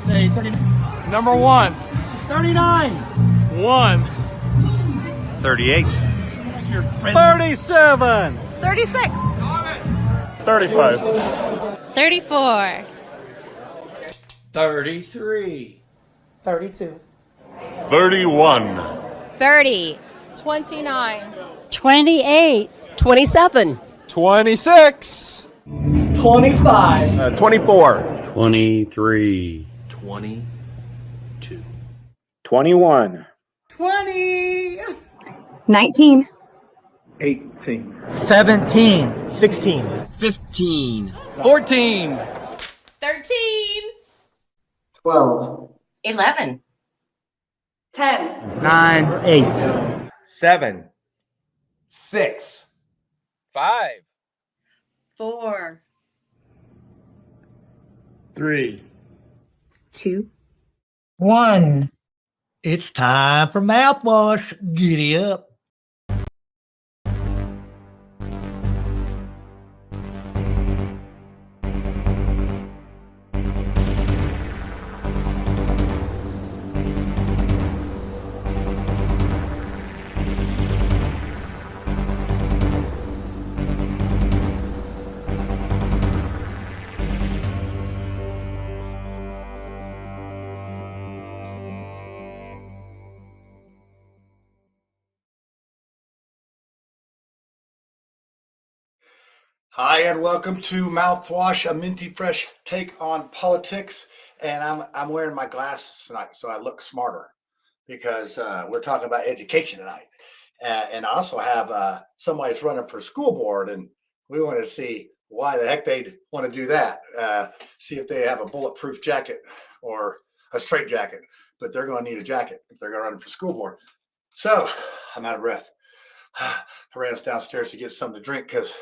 Say 30. Number 1. 39. 1. 38. 37. 36. 35. 34. 33. 32. 31. 30. 29. 28. 27. 26. 25. 24. 23. 22. 21. 20. 19. 18. 17. 16. 15. 14. 13. 12. 11. 10. 9. 8. 7. 6. 5. 4. 3. 2. 1. It's time for mouthwash. Giddy up. Hi, and welcome to Mouthwash, a minty fresh take on politics. And I'm wearing my glasses tonight, so I look smarter because we're talking about education tonight. And I also have somebody that's running for school board, and we want to see why the heck they'd want to do that. See if they have a bulletproof jacket or a straight jacket, but they're going to need a jacket if they're going to run for school board. So I'm out of breath. I ran us downstairs to get something to drink because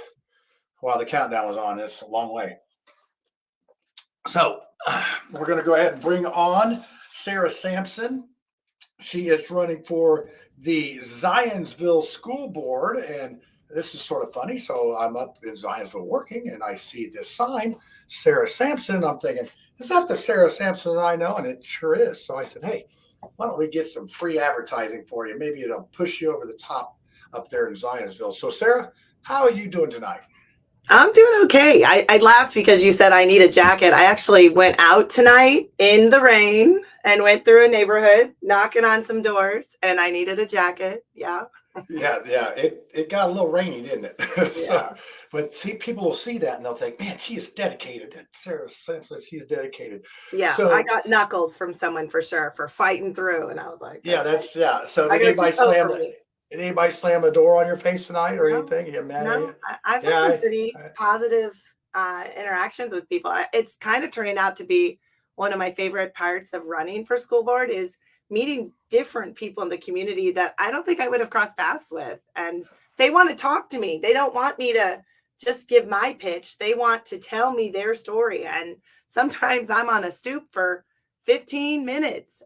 while the countdown was on, it's a long way. So we're going to go ahead and bring on Sarah Sampson. She is running for the Zionsville School Board, and this is sort of funny. So I'm up in Zionsville working, and I see this sign, Sarah Sampson. I'm thinking, is that the Sarah Sampson that I know? And it sure is. So I said, hey, why don't we get some free advertising for you? Maybe it'll push you over the top up there in Zionsville. So Sarah, how are you doing tonight? I'm doing okay. I laughed because you said I need a jacket. I actually went out tonight in the rain and went through a neighborhood, knocking on some doors, and I needed a jacket. Yeah. Yeah. It got a little rainy, didn't it? Yeah. So, but see, people will see that and they'll think, man, she is dedicated. Sarah Sampson, she's dedicated. Yeah. So I got knuckles from someone for sure for fighting through. And I was like, yeah, okay. So I did got anybody slam a door on your face tonight or No, anything? You mad at No, you? I've had some pretty positive interactions with people. It's kind of turning out to be one of my favorite parts of running for school board is meeting different people in the community that I don't think I would have crossed paths with. And they want to talk to me. They don't want me to just give my pitch. They want to tell me their story. And sometimes I'm on a stoop for 15 minutes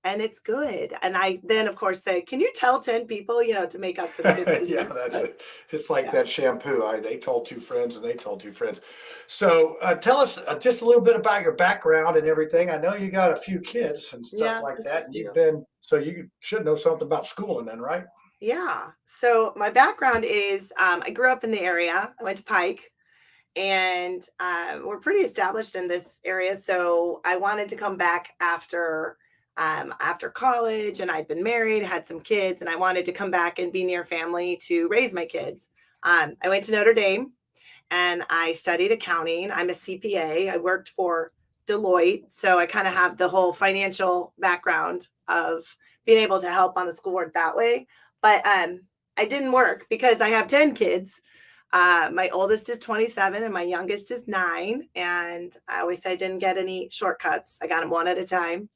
and it's good. And I then, of course, say, can you tell 10 people, to make up for the 15? Yeah, that's it. It's like that shampoo. They told two friends and they told two friends. So tell us just a little bit about your background and everything. I know you got a few kids and stuff like that. So you should know something about schooling then, right? Yeah. So my background is I grew up in the area. I went to Pike and we're pretty established in this area. So I wanted to come back after college, and I'd been married, had some kids, and I wanted to come back and be near family to raise my kids. I went to Notre Dame and I studied accounting. I'm a CPA. I worked for Deloitte. So I kind of have the whole financial background of being able to help on the school board that way. But I didn't work because I have 10 kids. My oldest is 27 and my youngest is 9. And I always say I didn't get any shortcuts. I got them one at a time.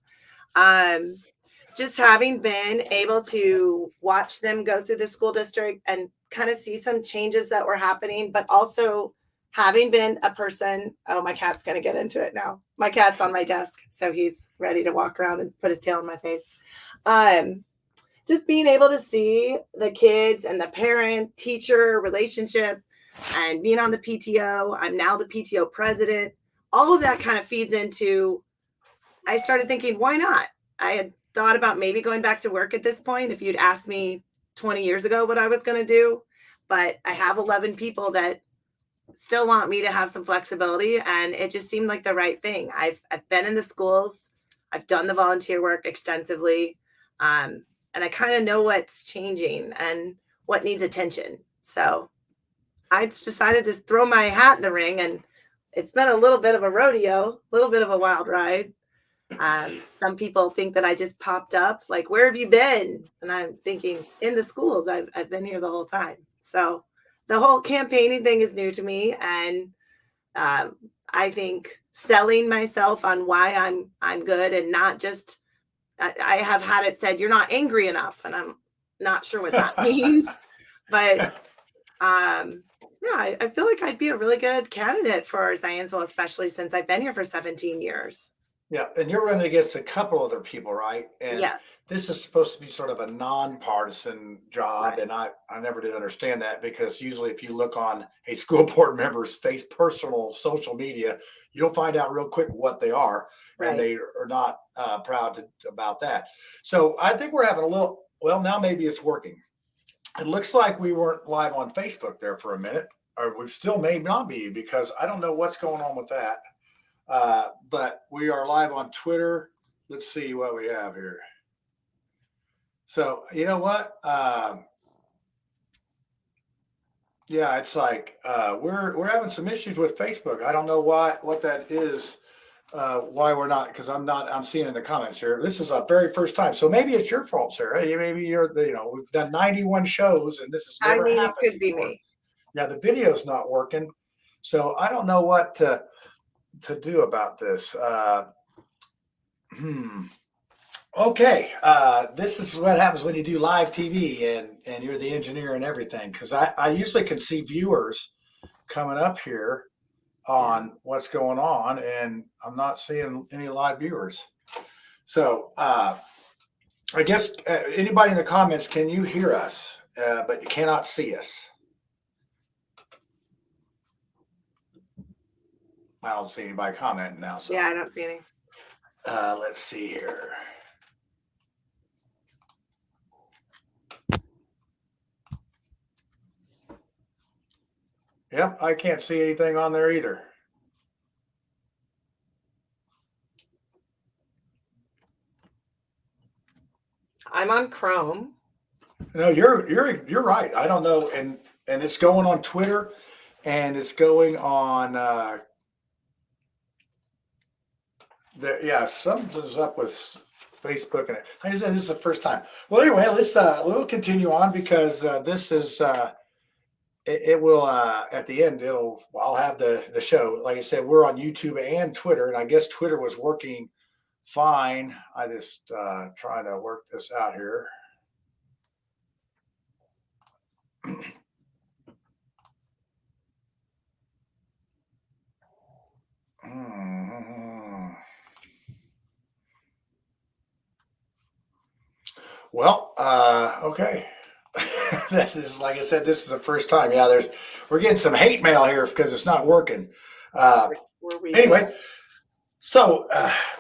Just having been able to watch them go through the school district and kind of see some changes that were happening, but also having been a person, oh, my cat's going to get into it now. My cat's on my desk, so he's ready to walk around and put his tail in my face. Just being able to see the kids and the parent-teacher relationship and being on the PTO. I'm now the PTO president. All of that kind of feeds into I started thinking, why not? I had thought about maybe going back to work at this point if you'd asked me 20 years ago what I was going to do. But I have 11 people that still want me to have some flexibility, and it just seemed like the right thing. I've been in the schools, I've done the volunteer work extensively, and I kind of know what's changing and what needs attention. So I just decided to throw my hat in the ring, and it's been a little bit of a rodeo, a little bit of a wild ride. Some people think that I just popped up, like, where have you been? And I'm thinking, in the schools. I've been here the whole time. So the whole campaigning thing is new to me, and I think selling myself on why I'm good, and not just I have had it said you're not angry enough, and I'm not sure what that means, but yeah, I feel like I'd be a really good candidate for Zionsville, especially since I've been here for 17 years. Yeah, and you're running against a couple other people, right? And Yes. this is supposed to be sort of a nonpartisan job, Right. and I never did understand that, because usually if you look on a school board member's personal social media, you'll find out real quick what they are, and Right. they are not proud about that. So I think we're having a little. Well, now maybe it's working. It looks like we weren't live on Facebook there for a minute, or we still may not be, because I don't know what's going on with that. But we are live on Twitter. Let's see what we have here. So you know what? Yeah, it's like we're having some issues with Facebook. I don't know what that is. Why we're not? Because I'm seeing in the comments here. This is a very first time, so maybe it's your fault, Sarah. Maybe we've done 91 shows, and this has I never mean, it happened could be before. me. Yeah, the video's not working, so I don't know what to do about this. Okay, this is what happens when you do live TV and you're the engineer and everything, because I usually can see viewers coming up here on what's going on, and I'm not seeing any live viewers. So I guess anybody in the comments, can you hear us, but you cannot see us? I don't see anybody commenting now. So Yeah, I don't see any. let's see here. Yep, I can't see anything on there either. I'm on Chrome. No, you're right. I don't know, and it's going on Twitter, and it's going on something's up with Facebook, and like I said, this is the first time. Well, anyway, we'll continue on, because this is it will at the end I'll have the show. Like I said, we're on YouTube and Twitter, and I guess Twitter was working fine. I just trying to work this out here. Well, okay. That is, like I said, this is the first time. Yeah, we're getting some hate mail here because it's not working. Anyway, so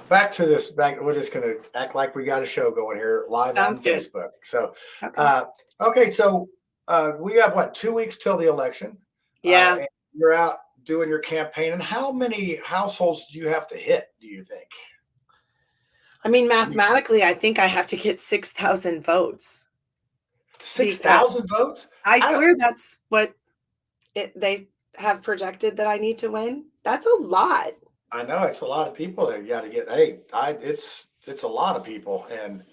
back to this. We're just going to act like we got a show going here live Sounds on good. Facebook. So, Okay. Okay, so we have 2 weeks till the election. Yeah. And you're out doing your campaign. And how many households do you have to hit, do you think? I mean, mathematically, I think I have to get 6,000 votes. 6,000 votes? I swear that's what they have projected that I need to win. That's a lot. I know it's a lot of people that you got to get. Hey, it's a lot of people, and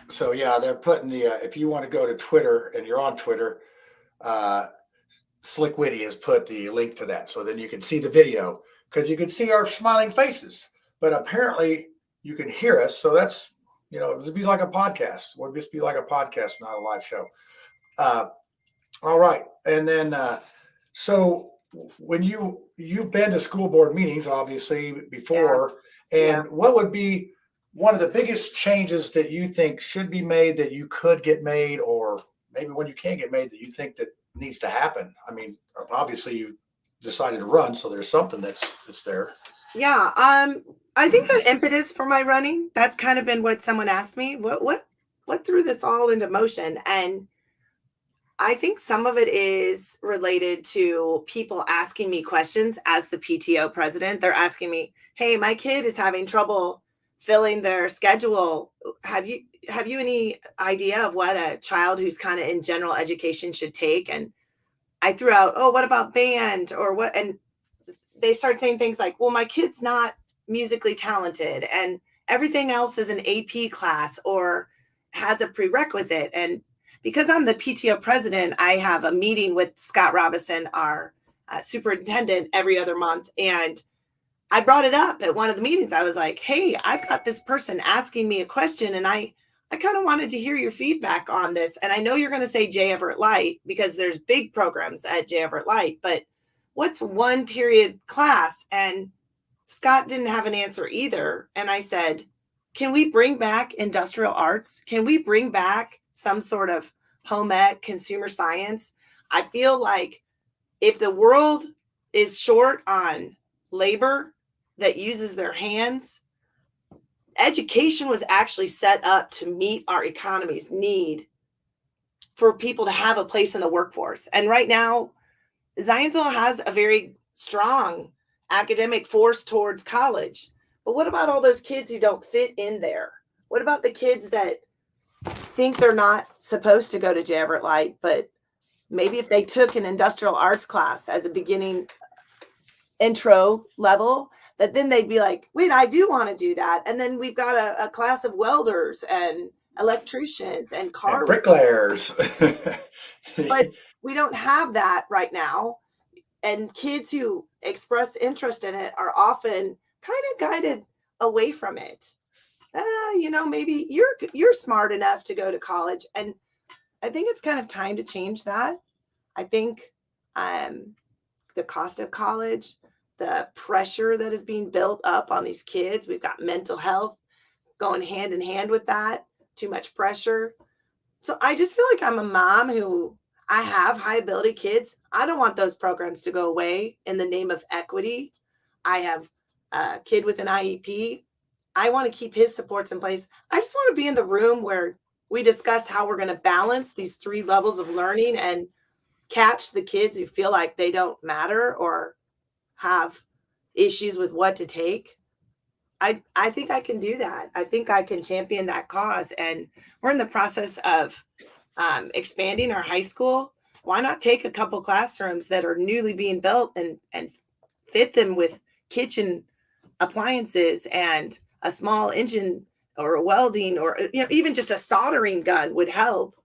so yeah, they're putting the. If you want to go to Twitter and you're on Twitter, Slick Witty has put the link to that, so then you can see the video, because you can see our smiling faces, but apparently you can hear us. So that's it would be like a podcast. It would just be like a podcast, not a live show. All right, and then so when you've been to school board meetings, obviously, before, and what would be one of the biggest changes that you think should be made, that you could get made, or maybe when you can't get made, that you think that needs to happen? I mean, obviously you decided to run, so there's something that's there. Yeah. I think the impetus for my running, that's kind of been what someone asked me. What threw this all into motion? And I think some of it is related to people asking me questions as the PTO president. They're asking me, "Hey, my kid is having trouble filling their schedule. Have you any idea of what a child who's kind of in general education should take?" And I threw out, "Oh, what about band or what?" And they start saying things like, "Well, my kid's not musically talented and everything else is an AP class or has a prerequisite." And because I'm the PTO president, I have a meeting with Scott Robinson, our superintendent, every other month. And I brought it up at one of the meetings. I was like, "Hey, I've got this person asking me a question, and I kind of wanted to hear your feedback on this. And I know you're going to say J. Everett Light because there's big programs at J. Everett Light, but what's one period class?" And Scott didn't have an answer either. And I said, "Can we bring back industrial arts? Can we bring back some sort of home ec, consumer science?" I feel like if the world is short on labor that uses their hands, education was actually set up to meet our economy's need for people to have a place in the workforce. And right now, Zionsville has a very strong academic force towards college. But what about all those kids who don't fit in there? What about the kids that think they're not supposed to go to J. Everett Light, but maybe if they took an industrial arts class as a beginning intro level, that then they'd be like, "Wait, I do want to do that." And then we've got a class of welders and electricians and car And bricklayers. but we don't have that right now. And kids who express interest in it are often kind of guided away from it. Maybe you're smart enough to go to college. And I think it's kind of time to change that. I think the cost of college, the pressure that is being built up on these kids, we've got mental health going hand in hand with that, too much pressure. So I just feel like I'm a mom who I have high ability kids. I don't want those programs to go away in the name of equity. I have a kid with an IEP. I want to keep his supports in place. I just want to be in the room where we discuss how we're going to balance these three levels of learning and catch the kids who feel like they don't matter or have issues with what to take. I think I can do that. I think I can champion that cause. And we're in the process of expanding our high school. Why not take a couple classrooms that are newly being built and fit them with kitchen appliances and a small engine or a welding or even just a soldering gun would help.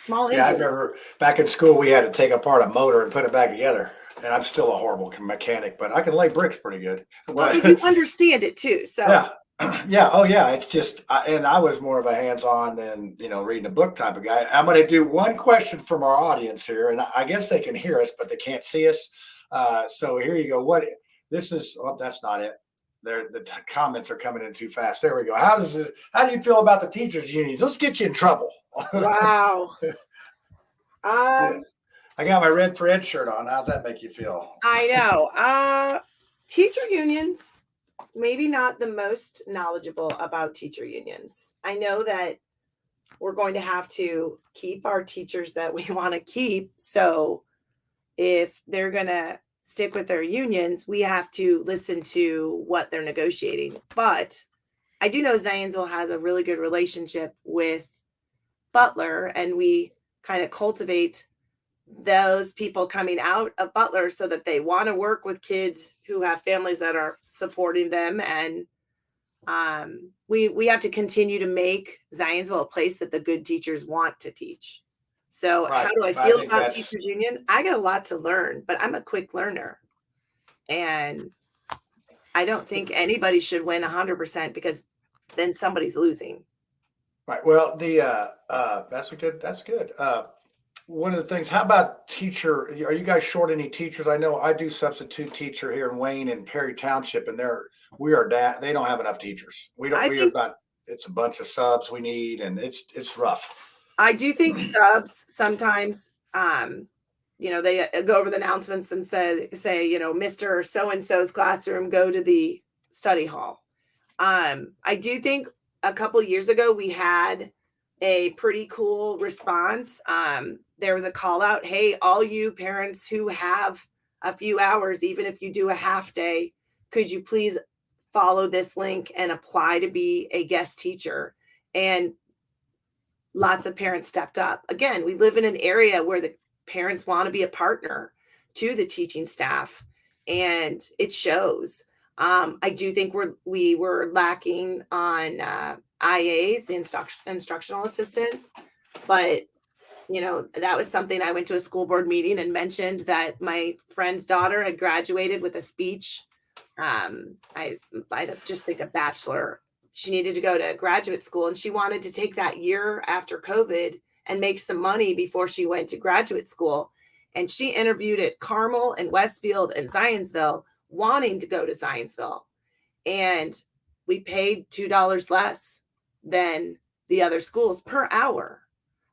Small Yeah, I engine. remember back in school we had to take apart a motor and put it back together. And I'm still a horrible mechanic, but I can lay bricks pretty good. Well, But you understand it too. So yeah, yeah, oh yeah. It's just, and I was more of a hands-on than reading a book type of guy. I'm going to do one question from our audience here, and I guess they can hear us, but they can't see us. So here you go. What this is? Oh, that's not it. The comments are coming in too fast. There we go. How do you feel about the teachers unions? Let's get you in trouble. wow. Yeah. I got my Red for Ed shirt on. How's that make you feel? I know. Teacher unions, maybe not the most knowledgeable about teacher unions. I know that we're going to have to keep our teachers that we want to keep. So if they're going to stick with their unions, we have to listen to what they're negotiating. But I do know Zionsville has a really good relationship with Butler, and we kind of cultivate those people coming out of Butler so that they want to work with kids who have families that are supporting them. And we have to continue to make Zionsville a place that the good teachers want to teach. So Right. how do I I feel think about that's- teachers union? I got a lot to learn, but I'm a quick learner. And I don't think anybody should win 100% because then somebody's losing. Right. Well, that's good. One of the things, how about teacher? Are you guys short any teachers? I know I do substitute teacher here in Wayne and Perry Township, and they don't have enough teachers. It's a bunch of subs we need, and it's rough. I do think subs sometimes, they go over the announcements and say, Mr. So-and-so's classroom, go to the study hall. I do think a couple years ago we had a pretty cool response. There was a call out, hey, all you parents who have a few hours, even if you do a half day, could you please follow this link and apply to be a guest teacher? And lots of parents stepped up. Again, we live in an area where the parents want to be a partner to the teaching staff, and it shows. I do think we were lacking on IAs, the instructional assistants, but that was something. I went to a school board meeting and mentioned that my friend's daughter had graduated with a speech. I just think a bachelor. She needed to go to graduate school, and she wanted to take that year after COVID and make some money before she went to graduate school. And she interviewed at Carmel and Westfield and Zionsville, wanting to go to Zionsville. And we paid $2 less than the other schools per hour.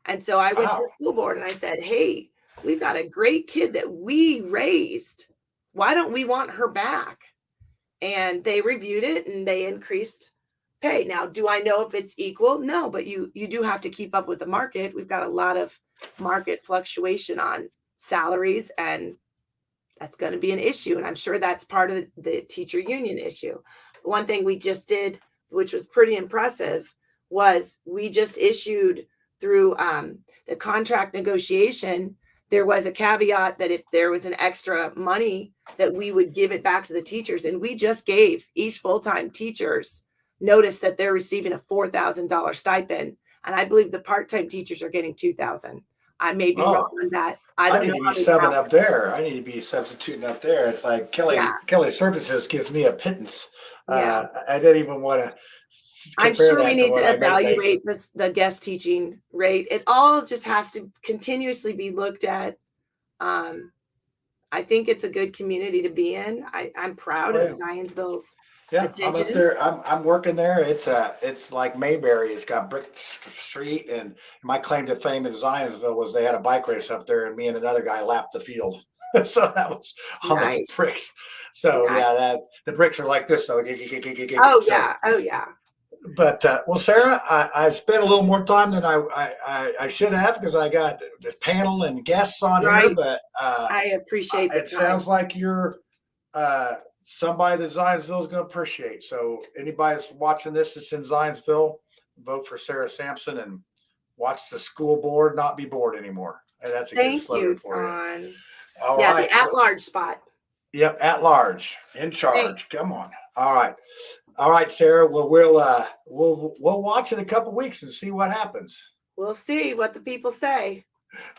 And so I went to the school board and I said, hey, we've got a great kid that we raised. Why don't we want her back? And they reviewed it and they increased pay. Now, do I know if it's equal? No, but you do have to keep up with the market. We've got a lot of market fluctuation on salaries, and that's going to be an issue. And I'm sure that's part of the teacher union issue. One thing we just did, which was pretty impressive, was we just issued through the contract negotiation, there was a caveat that if there was an extra money that we would give it back to the teachers. And we just gave each full-time teachers notice that they're receiving a $4,000 stipend. And I believe the part-time teachers are getting $2,000. I may be wrong on that. I don't need know. to be subbing up there. I need to be substituting up there. It's like Kelly Services gives me a pittance. I didn't even want to. I'm sure we need to evaluate the guest teaching rate. It all just has to continuously be looked at. I think it's a good community to be in. I'm proud of Zionsville's attention. I'm up there. I'm working there. It's like Mayberry. It's got brick street, and my claim to fame in Zionsville was they had a bike race up there, and me and another guy lapped the field. So that was on the bricks. So the bricks are like this though. Oh yeah. But well, Sarah, I've spent a little more time than I should have because I got this panel and guests on here. But I appreciate it. Sounds like you're somebody that Zionsville is going to appreciate. So anybody that's watching this that's in Zionsville, vote for Sarah Sampson and watch the school board not be bored anymore. And that's a good slogan for you. All right. The at-large spot. Yep, at large, in charge. Thanks. Come on. All right, Sarah. Well, we'll watch in a couple of weeks and see what happens. We'll see what the people say.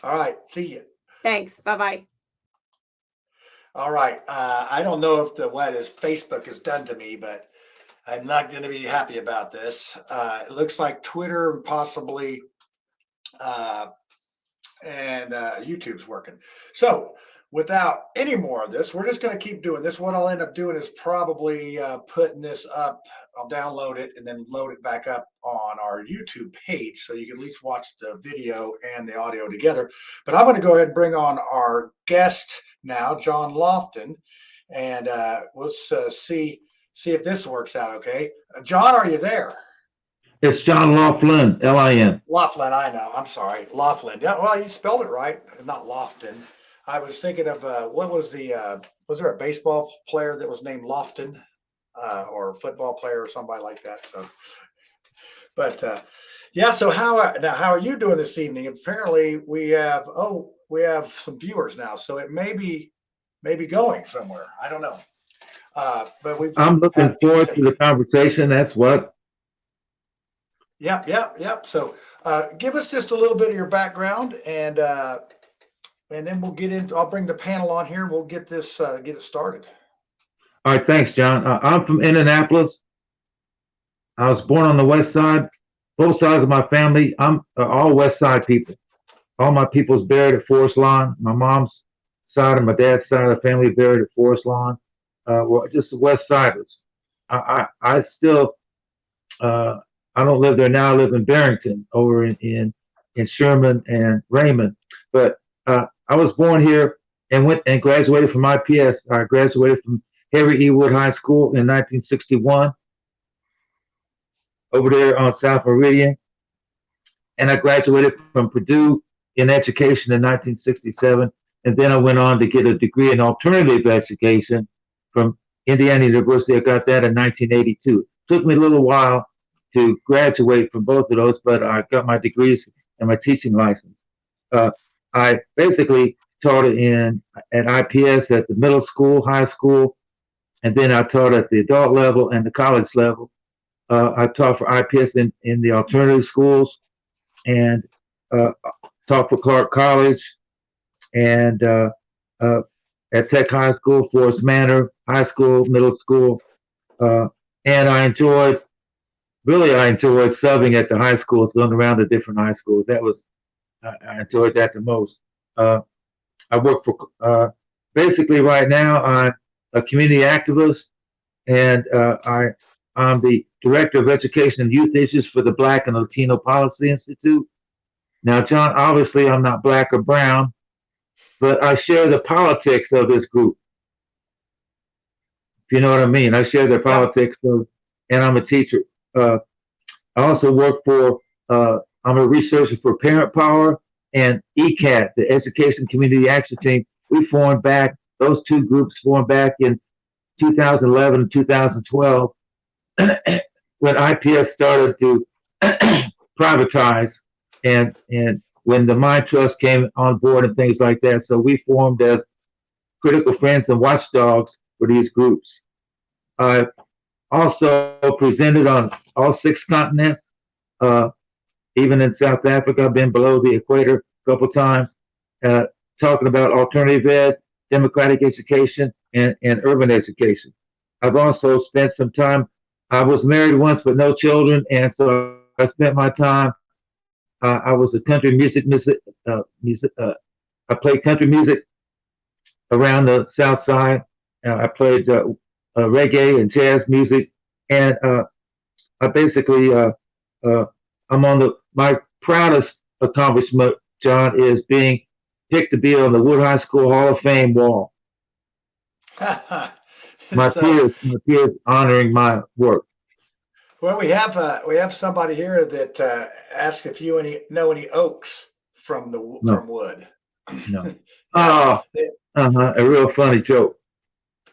All right. See you. Thanks. Bye-bye. All right. I don't know if what is Facebook has done to me, but I'm not going to be happy about this. It looks like Twitter possibly and YouTube's working. So without any more of this, we're just going to keep doing this. What I'll end up doing is probably putting this up. I'll download it and then load it back up on our YouTube page so you can at least watch the video and the audio together. But I'm going to go ahead and bring on our guest now, John Lofton, and let's see if this works out okay. John, are you there? It's John Laughlin, L-I-N. Laughlin, I know. I'm sorry. Laughlin. Yeah, well, you spelled it right, not Lofton. I was thinking of what was was there a baseball player that was named Lofton or a football player or somebody like that? So, but so how are you doing this evening? Apparently we have some viewers now, so it may be going somewhere. I don't know. But I'm looking forward to the conversation. That's what. Yep. So give us just a little bit of your background and then we'll get into, I'll bring the panel on here and we'll get this, get it started. All right. Thanks, John. I'm from Indianapolis. I was born on the west side. Both sides of my family, I'm all west side people. All my people's buried at Forest Lawn. My mom's side and my dad's side of the family buried at Forest Lawn. Well, just the west siders. I still, I don't live there now. I live in Barrington over in Sherman and Raymond. But I was born here and went and graduated from IPS. I graduated from Harry E. Wood High School in 1961 over there on South Meridian. And I graduated from Purdue in education in 1967. And then I went on to get a degree in alternative education from Indiana University. I got that in 1982. Took me a little while to graduate from both of those, but I got my degrees and my teaching license. I basically taught at IPS at the middle school, high school, and then I taught at the adult level and the college level. I taught for IPS in the alternative schools and taught for Clark College and at Tech High School, Forest Manor High School, middle school. And I enjoyed subbing at the high schools, going around the different high schools. I enjoyed that the most. I work for, basically right now, I'm a community activist, and I'm the Director of Education and Youth Issues for the Black and Latino Policy Institute. Now, John, obviously I'm not black or brown, but I share the politics of this group. If you know what I mean. I share their politics, and I'm a teacher. I also work for, I'm a researcher for Parent Power and ECAT, the Education Community Action Team. Those two groups formed back in 2011 and 2012 when IPS started to privatize and when the Mind Trust came on board and things like that. So we formed as critical friends and watchdogs for these groups. I also presented on all 6 continents, even in South Africa. I've been below the equator a couple times, talking about alternative ed, democratic education, and urban education. I've also spent some time, I was married once but no children, and so I spent my time, I was a country music, I played country music around the South Side. I played reggae and jazz music, and I basically, my proudest accomplishment, John, is being picked to be on the Wood High School Hall of Fame wall. My peers honoring my work. Well, we have somebody here that asked if you know any Oaks from Wood. No. Yeah. A real funny joke.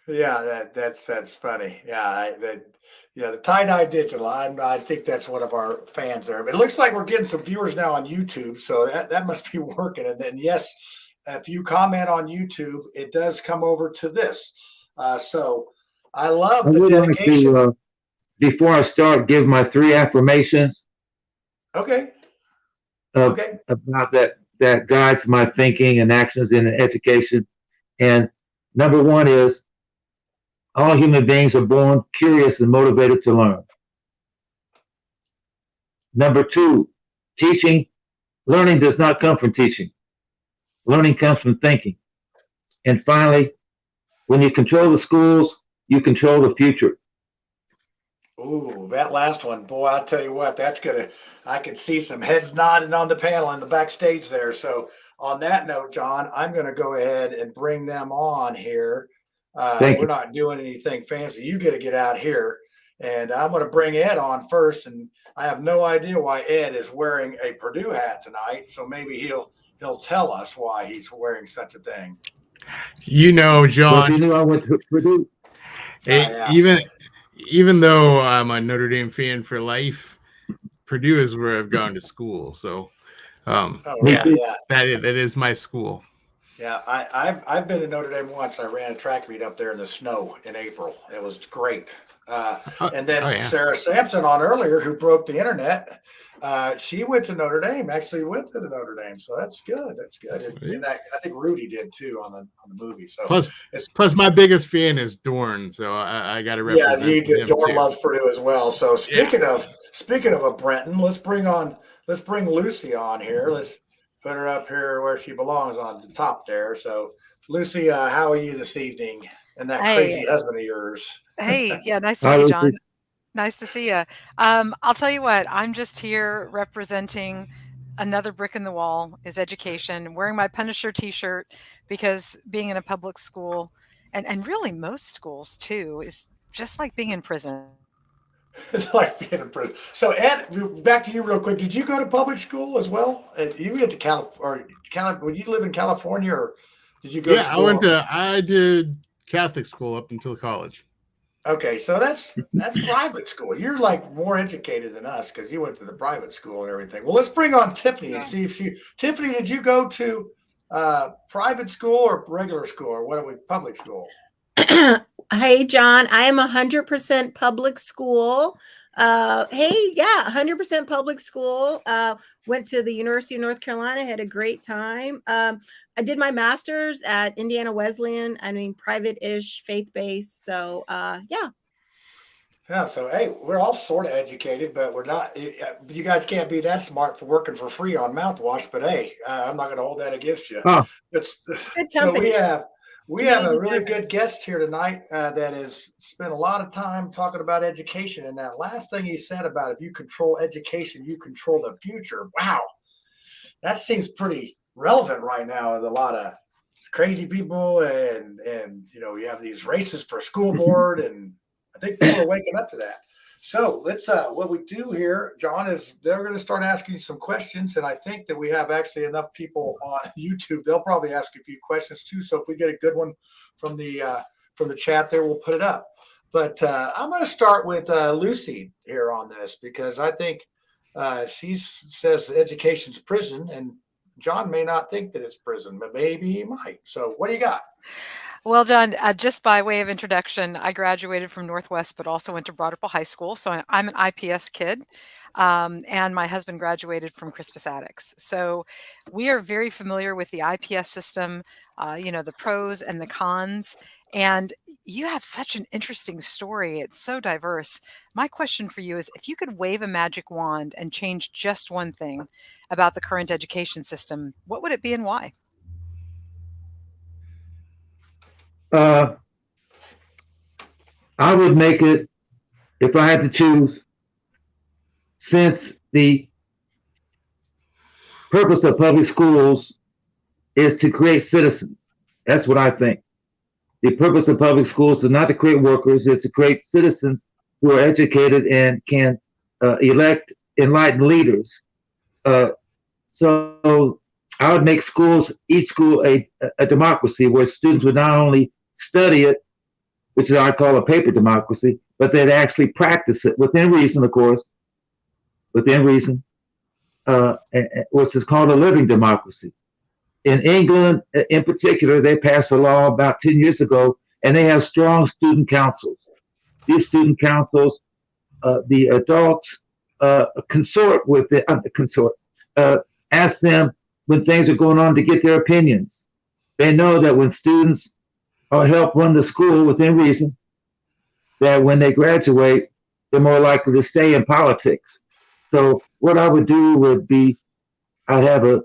Yeah, that's funny. Yeah, the tie-dye digital. I think that's one of our fans there. But it looks like we're getting some viewers now on YouTube, so that must be working. And then yes, if you comment on YouTube, it does come over to this. So I love the dedication. Like to, before I start, give my 3 affirmations. Okay. About that guides my thinking and actions in education. And number 1 is, all human beings are born curious and motivated to learn. Number 2, learning does not come from teaching. Learning comes from thinking. And finally, when you control the schools, you control the future. Ooh, that last one, boy, I'll tell you what, I could see some heads nodding on the panel in the backstage there. So on that note, John, I'm going to go ahead and bring them on here. We're not doing anything fancy. You get out here, and I'm going to bring Ed on first. And I have no idea why Ed is wearing a Purdue hat tonight. So maybe he'll tell us why he's wearing such a thing. You know, John. Well, you knew I went to Purdue. Even though I'm a Notre Dame fan for life, Purdue is where I've gone to school. So, that is my school. Yeah, I've been to Notre Dame once. I ran a track meet up there in the snow in April. It was great. And then Sarah Sampson on earlier, who broke the internet, she went to Notre Dame. Actually went to the Notre Dame, so that's good. That's good. And I think Rudy did too on the movie. So plus my biggest fan is Dorn, so I got to represent. Yeah, Dorn loves Purdue as well. So speaking of a Brenton, let's bring Lucy on here. Let's put her up here where she belongs on the top there. So, Lucy, how are you this evening? And that crazy husband of yours. Hey, yeah, nice to meet you, John. Nice to see you. I'll tell you what, I'm just here representing another brick in the wall is education, wearing my Punisher t-shirt because being in a public school and really most schools too, is just like being in prison. It's like being in prison. So, Ed, back to you real quick. Did you go to public school as well? You went to California, when you live in California, or did you go to school? I did Catholic school up until college. Okay, so that's private school. You're like more educated than us because you went to the private school and everything. Well, let's bring on Tiffany and see if Tiffany, did you go to private school or regular school, or what are we, public school? Hey, John, I am 100% public school. 100% public school. Went to the University of North Carolina, had a great time. I did my master's at Indiana Wesleyan. I mean, private-ish, faith-based. So, yeah. Yeah, so hey, we're all sort of educated, but we're not. You guys can't be that smart for working for free on Mouthwash. But hey, I'm not going to hold that against you. Oh. So we have a really good guest here tonight that has spent a lot of time talking about education. And that last thing he said about if you control education, you control the future. Wow, that seems pretty relevant right now with a lot of crazy people, and you have these races for school board, and I think people are waking up to that. So let's what we do here, John, is they're going to start asking some questions, and I think that we have actually enough people on YouTube. They'll probably ask a few questions too. So if we get a good one from the chat there, we'll put it up. But I'm going to start with Lucy here on this, because I think she says education's prison, and John may not think that it's prison, but maybe he might. So what do you got? Well, John, just by way of introduction, I graduated from Northwest, but also went to Broad Ripple High School. So I'm an IPS kid, and my husband graduated from Crispus Attucks. So we are very familiar with the IPS system, the pros and the cons. And you have such an interesting story. It's so diverse. My question for you is, if you could wave a magic wand and change just one thing about the current education system, what would it be and why? I would make it, if I had to choose, since the purpose of public schools is to create citizens. That's what I think. The purpose of public schools is not to create workers, it's to create citizens who are educated and can elect enlightened leaders. So I would make each school a democracy where students would not only study it, which is I call a paper democracy, but they'd actually practice it within reason, of course, within reason, which is called a living democracy. In England, in particular, they passed a law about 10 years ago, and they have strong student councils. These student councils, the adults consort with it, ask them when things are going on to get their opinions. They know that when students help run the school within reason, that when they graduate, they're more likely to stay in politics. So what I would do would be, I'd have a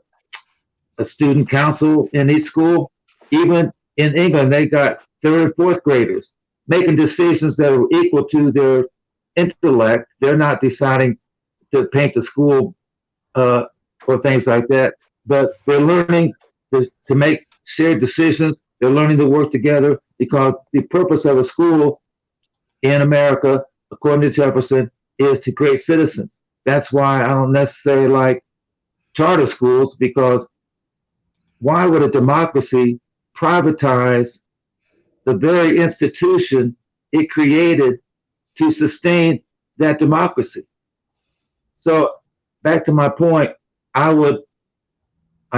student council in each school. Even in England, they got third and fourth graders making decisions that are equal to their intellect. They're not deciding to paint the school or things like that, but they're learning to make shared decisions. They're learning to work together, because the purpose of a school in America, according to Jefferson, is to create citizens. That's why I don't necessarily like charter schools, because why would a democracy privatize the very institution it created to sustain that democracy? So back to my point, I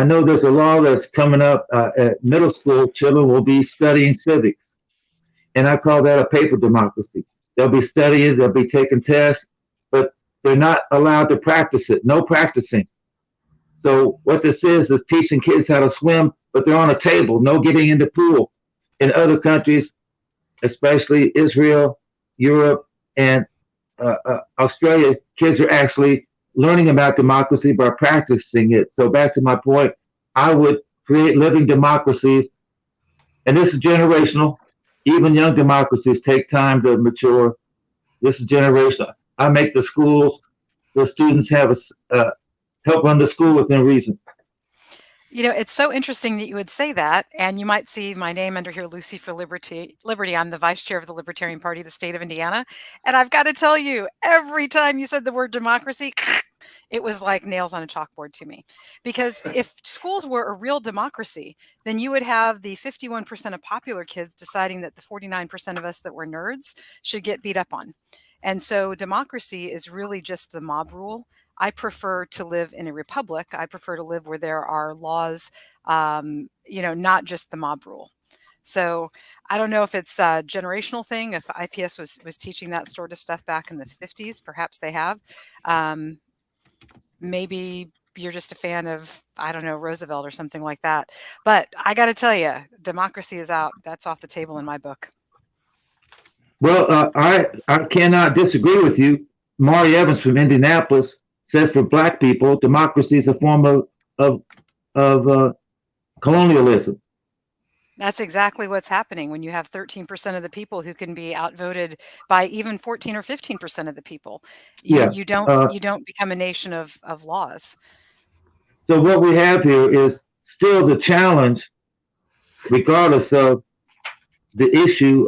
know there's a law that's coming up at middle school. Children will be studying civics, and I call that a paper democracy. They'll be studying, they'll be taking tests, but they're not allowed to practice it. No practicing. So what this is teaching kids how to swim, but they're on a table, no getting in the pool. In other countries, especially Israel, Europe, and Australia, kids are actually learning about democracy by practicing it. So back to my point, I would create living democracies, and this is generational. Even young democracies take time to mature. This is generational. I make the schools, the students have help run the school within reason. You know, it's so interesting that you would say that, and you might see my name under here, Lucy for Liberty. I'm the vice chair of the Libertarian Party of the state of Indiana, and I've got to tell you, every time you said the word democracy, it was like nails on a chalkboard to me. Because if schools were a real democracy, then you would have the 51% of popular kids deciding that the 49% of us that were nerds should get beat up on. And so democracy is really just the mob rule. I prefer to live in a republic. I prefer to live where there are laws, not just the mob rule. So I don't know if it's a generational thing. If IPS was teaching that sort of stuff back in the 50s, perhaps they have. Maybe you're just a fan of, I don't know, Roosevelt or something like that. But I got to tell you, democracy is out. That's off the table in my book. Well, I cannot disagree with you. Maury Evans from Indianapolis says for Black people, democracy is a form of colonialism. That's exactly what's happening when you have 13% of the people who can be outvoted by even 14 or 15% of the people. You don't become a nation of laws. So what we have here is still the challenge, regardless of the issue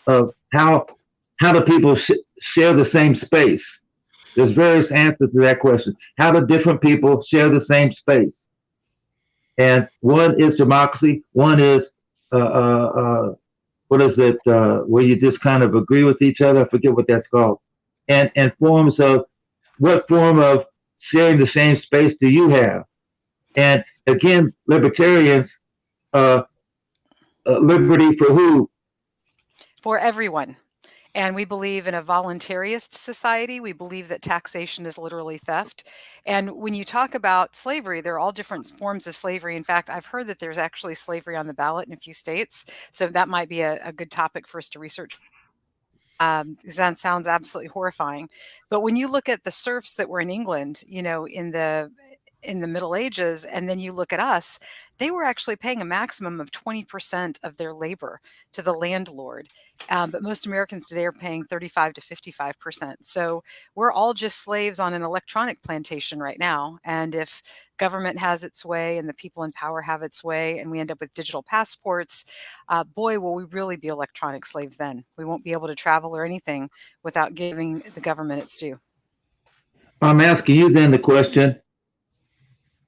of how do people share the same space. There's various answers to that question. How do different people share the same space? And one is democracy. One is what is it? Where you just kind of agree with each other. I forget what that's called. And forms of what form of sharing the same space do you have? And again, libertarians, liberty for who? For everyone. And we believe in a voluntarist society. We believe that taxation is literally theft. And when you talk about slavery, there are all different forms of slavery. In fact, I've heard that there's actually slavery on the ballot in a few states. So that might be a good topic for us to research. That sounds absolutely horrifying. But when you look at the serfs that were in England, in the Middle Ages, and then you look at us, they were actually paying a maximum of 20% of their labor to the landlord. But most Americans today are paying 35 to 55%. So we're all just slaves on an electronic plantation right now. And if government has its way and the people in power have its way, and we end up with digital passports, boy, will we really be electronic slaves then. We won't be able to travel or anything without giving the government its due. I'm asking you then the question.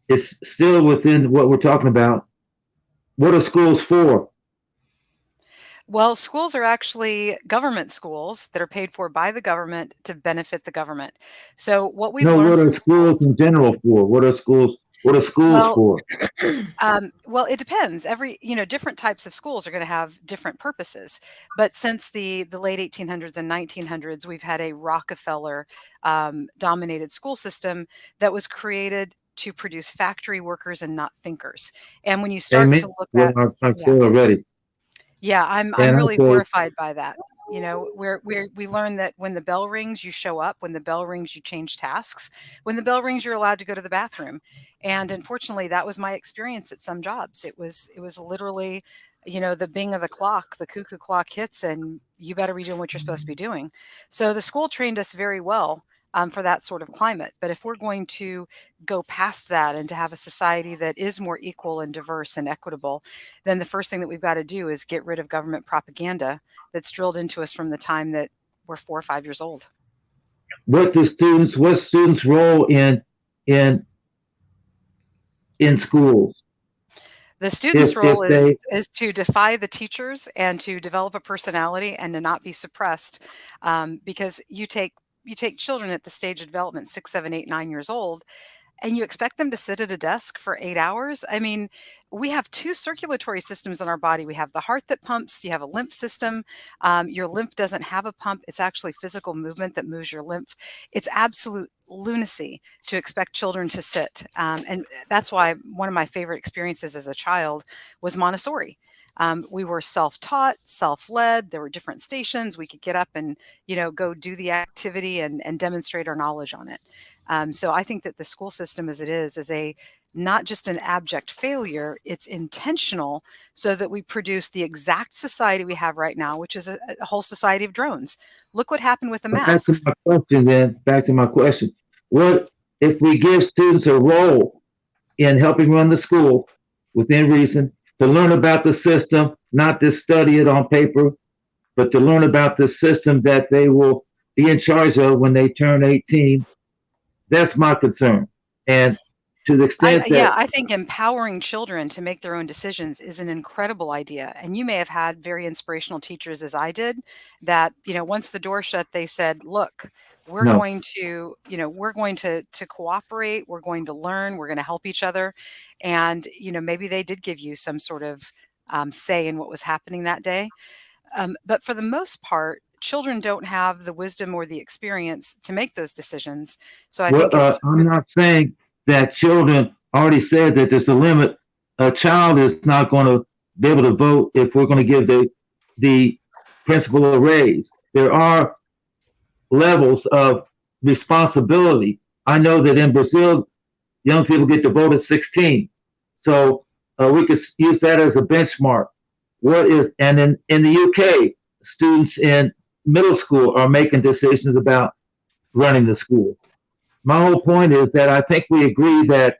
It's still within what we're talking about. What are schools for? Well, schools are actually government schools that are paid for by the government to benefit the government. So what we've learned what are from schools in general for? What are schools for? Well, it depends. Different types of schools are going to have different purposes. But since the late 1800s and 1900s, we've had a Rockefeller dominated school system that was created to produce factory workers and not thinkers. And when you start to look at, I'm still already. Yeah, I'm really horrified by that. We learn that when the bell rings, you show up. When the bell rings, you change tasks. When the bell rings, you're allowed to go to the bathroom. And unfortunately, that was my experience at some jobs. It was literally, the bing of the clock, the cuckoo clock hits, and you better be doing what you're supposed to be doing. So the school trained us very well for that sort of climate. But if we're going to go past that and to have a society that is more equal and diverse and equitable, then the first thing that we've got to do is get rid of government propaganda that's drilled into us from the time that we're 4 or 5 years old. What's students' role in schools? The student's role is to defy the teachers and to develop a personality and to not be suppressed, because you take children at the stage of development, 6, 7, 8, 9 years old, and you expect them to sit at a desk for 8 hours. I mean, we have 2 circulatory systems in our body. We have the heart that pumps, you have a lymph system. Your lymph doesn't have a pump. It's actually physical movement that moves your lymph. It's absolute lunacy to expect children to sit. And that's why one of my favorite experiences as a child was Montessori. We were self-taught, self-led. There were different stations. We could get up and, go do the activity and demonstrate our knowledge on it. So I think that the school system as it is not just an abject failure, it's intentional so that we produce the exact society we have right now, which is a whole society of drones. Look what happened with the masks. Back to my question. What if we give students a role in helping run the school within reason, to learn about the system, not to study it on paper, but to learn about the system that they will be in charge of when they turn 18. That's my concern. And to the extent that I think empowering children to make their own decisions is an incredible idea. And you may have had very inspirational teachers, as I did, that, once the door shut, they said, look, we're no, going to, we're going to cooperate, we're going to learn, we're going to help each other. And, maybe they did give you some sort of say in what was happening that day. But for the most part, children don't have the wisdom or the experience to make those decisions. So I well, think it's I'm not saying that children already said that there's a limit. A child is not going to be able to vote if we're going to give the principal a raise. There are levels of responsibility. I know that in Brazil, young people get to vote at 16. So we could use that as a benchmark. And in the UK, students in middle school are making decisions about running the school. My whole point is that I think we agree that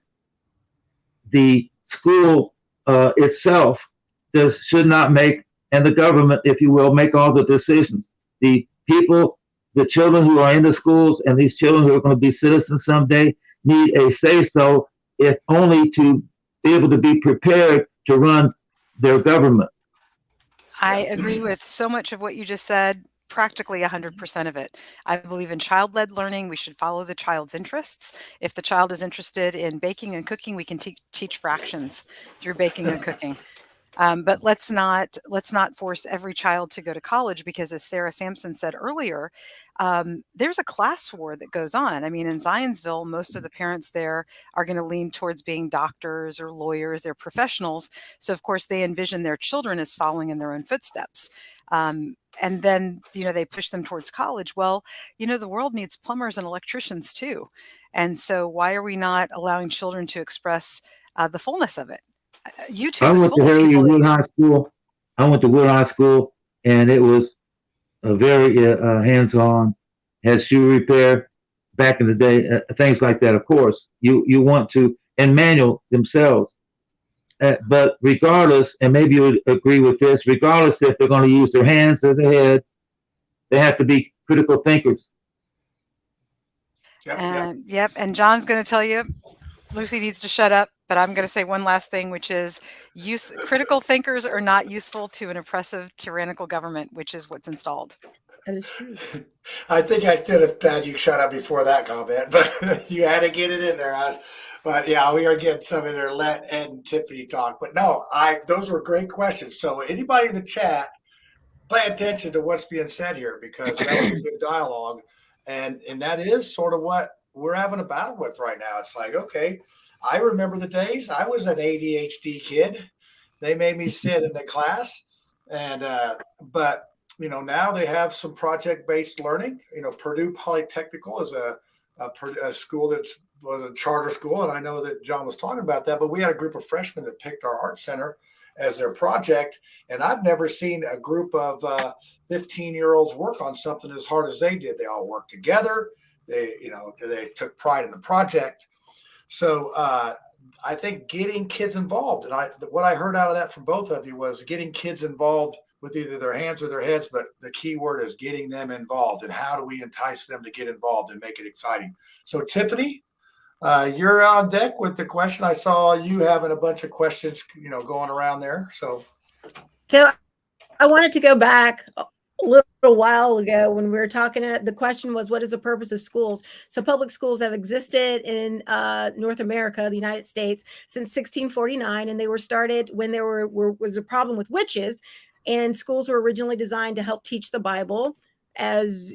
the school itself should not make, and the government, if you will, make all the decisions. The people, the children who are in the schools, and these children who are going to be citizens someday need a say-so, if only to be able to be prepared to run their government. I agree with so much of what you just said, practically 100% of it. I believe in child-led learning. We should follow the child's interests. If the child is interested in baking and cooking, we can teach fractions through baking and cooking. But let's not force every child to go to college, because, as Sarah Sampson said earlier, there's a class war that goes on. I mean, in Zionsville, most of the parents there are going to lean towards being doctors or lawyers. They're professionals. So, of course, they envision their children as following in their own footsteps. And then, they push them towards college. Well, the world needs plumbers and electricians too. And so why are we not allowing children to express the fullness of it? YouTube I is went to full of Harry people Wood that High School. I went to Wood High School, and it was a very hands-on. Had shoe repair back in the day, things like that. Of course, you want to, and manual themselves. But regardless, and maybe you would agree with this, regardless if they're going to use their hands or their head, they have to be critical thinkers. Yep. And John's going to tell you, Lucy needs to shut up, but I'm going to say one last thing, which is critical thinkers are not useful to an oppressive, tyrannical government, which is what's installed. That is true. I think I should have had you shut up before that comment, but you had to get it in there. But yeah, we are getting some of their Let Ed and Tiffany talk. But no, those were great questions. So anybody in the chat, pay attention to what's being said here, because that was a good dialogue. And that is sort of what we're having a battle with right now. It's like, okay, I remember the days I was an ADHD kid. They made me sit in the class, and but now they have some project-based learning. Purdue Polytechnical is a school that was a charter school, and I know that John was talking about that. But we had a group of freshmen that picked our art center as their project, and I've never seen a group of 15-year-olds work on something as hard as they did. They all worked together. They took pride in the project. So I think getting kids involved, and what I heard out of that from both of you was getting kids involved with either their hands or their heads, but the key word is getting them involved. And how do we entice them to get involved and make it exciting? So Tiffany, you're on deck with the question. I saw you having a bunch of questions, going around there. So I wanted to go back a little while ago when we were talking. The question was, what is the purpose of schools? So public schools have existed in North America, the United States, since 1649, and they were started when there was a problem with witches, and schools were originally designed to help teach the Bible. As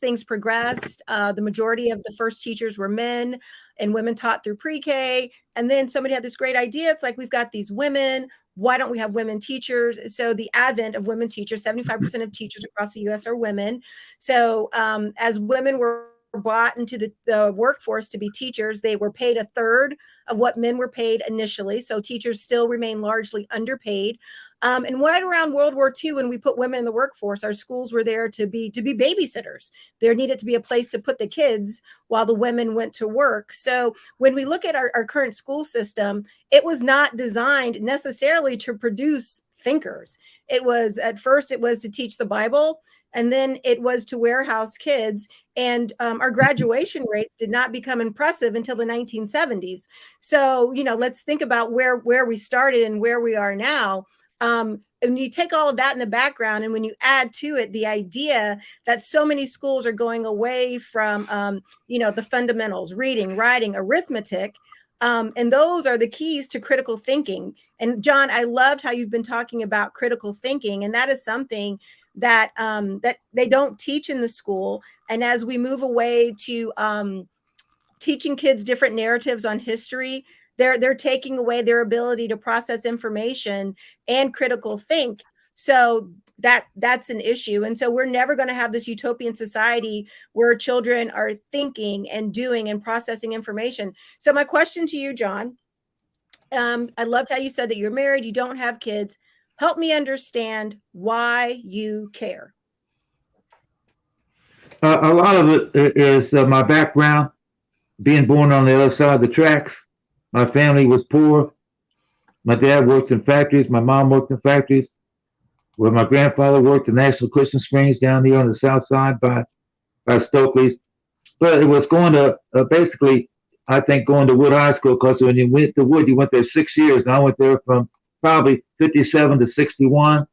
things progressed, the majority of the first teachers were men, and women taught through pre-K. And then somebody had this great idea. It's like, we've got these women. Why don't we have women teachers? So the advent of women teachers, 75% of teachers across the U.S. are women. So as women were brought into the workforce to be teachers. They were paid a third of what men were paid initially. So teachers still remain largely underpaid. And right around World War II, when we put women in the workforce, our schools were there to be babysitters. There needed to be a place to put the kids while the women went to work. So when we look at our current school system, it was not designed necessarily to produce thinkers. At first it was to teach the Bible, and then it was to warehouse kids. And our graduation rates did not become impressive until the 1970s. So, let's think about where we started and where we are now. And you take all of that in the background, and when you add to it the idea that so many schools are going away from, the fundamentals, reading, writing, arithmetic, and those are the keys to critical thinking. And John, I loved how you've been talking about critical thinking, and that is something that that they don't teach in the school. And as we move away to teaching kids different narratives on history, they're taking away their ability to process information and critical think. So that's an issue. And so we're never going to have this utopian society where children are thinking and doing and processing information. So my question to you, John, I loved how you said that you're married, you don't have kids. Help me understand why you care. A lot of it is my background, being born on the other side of the tracks. My family was poor. My dad worked in factories. My mom worked in factories. Where my grandfather worked in National Christian Springs down here on the south side by Stokely's. But it was going to basically, I think, going to Wood High School, because when you went to Wood, you went there 6 years, and I went there from probably 57 to 61.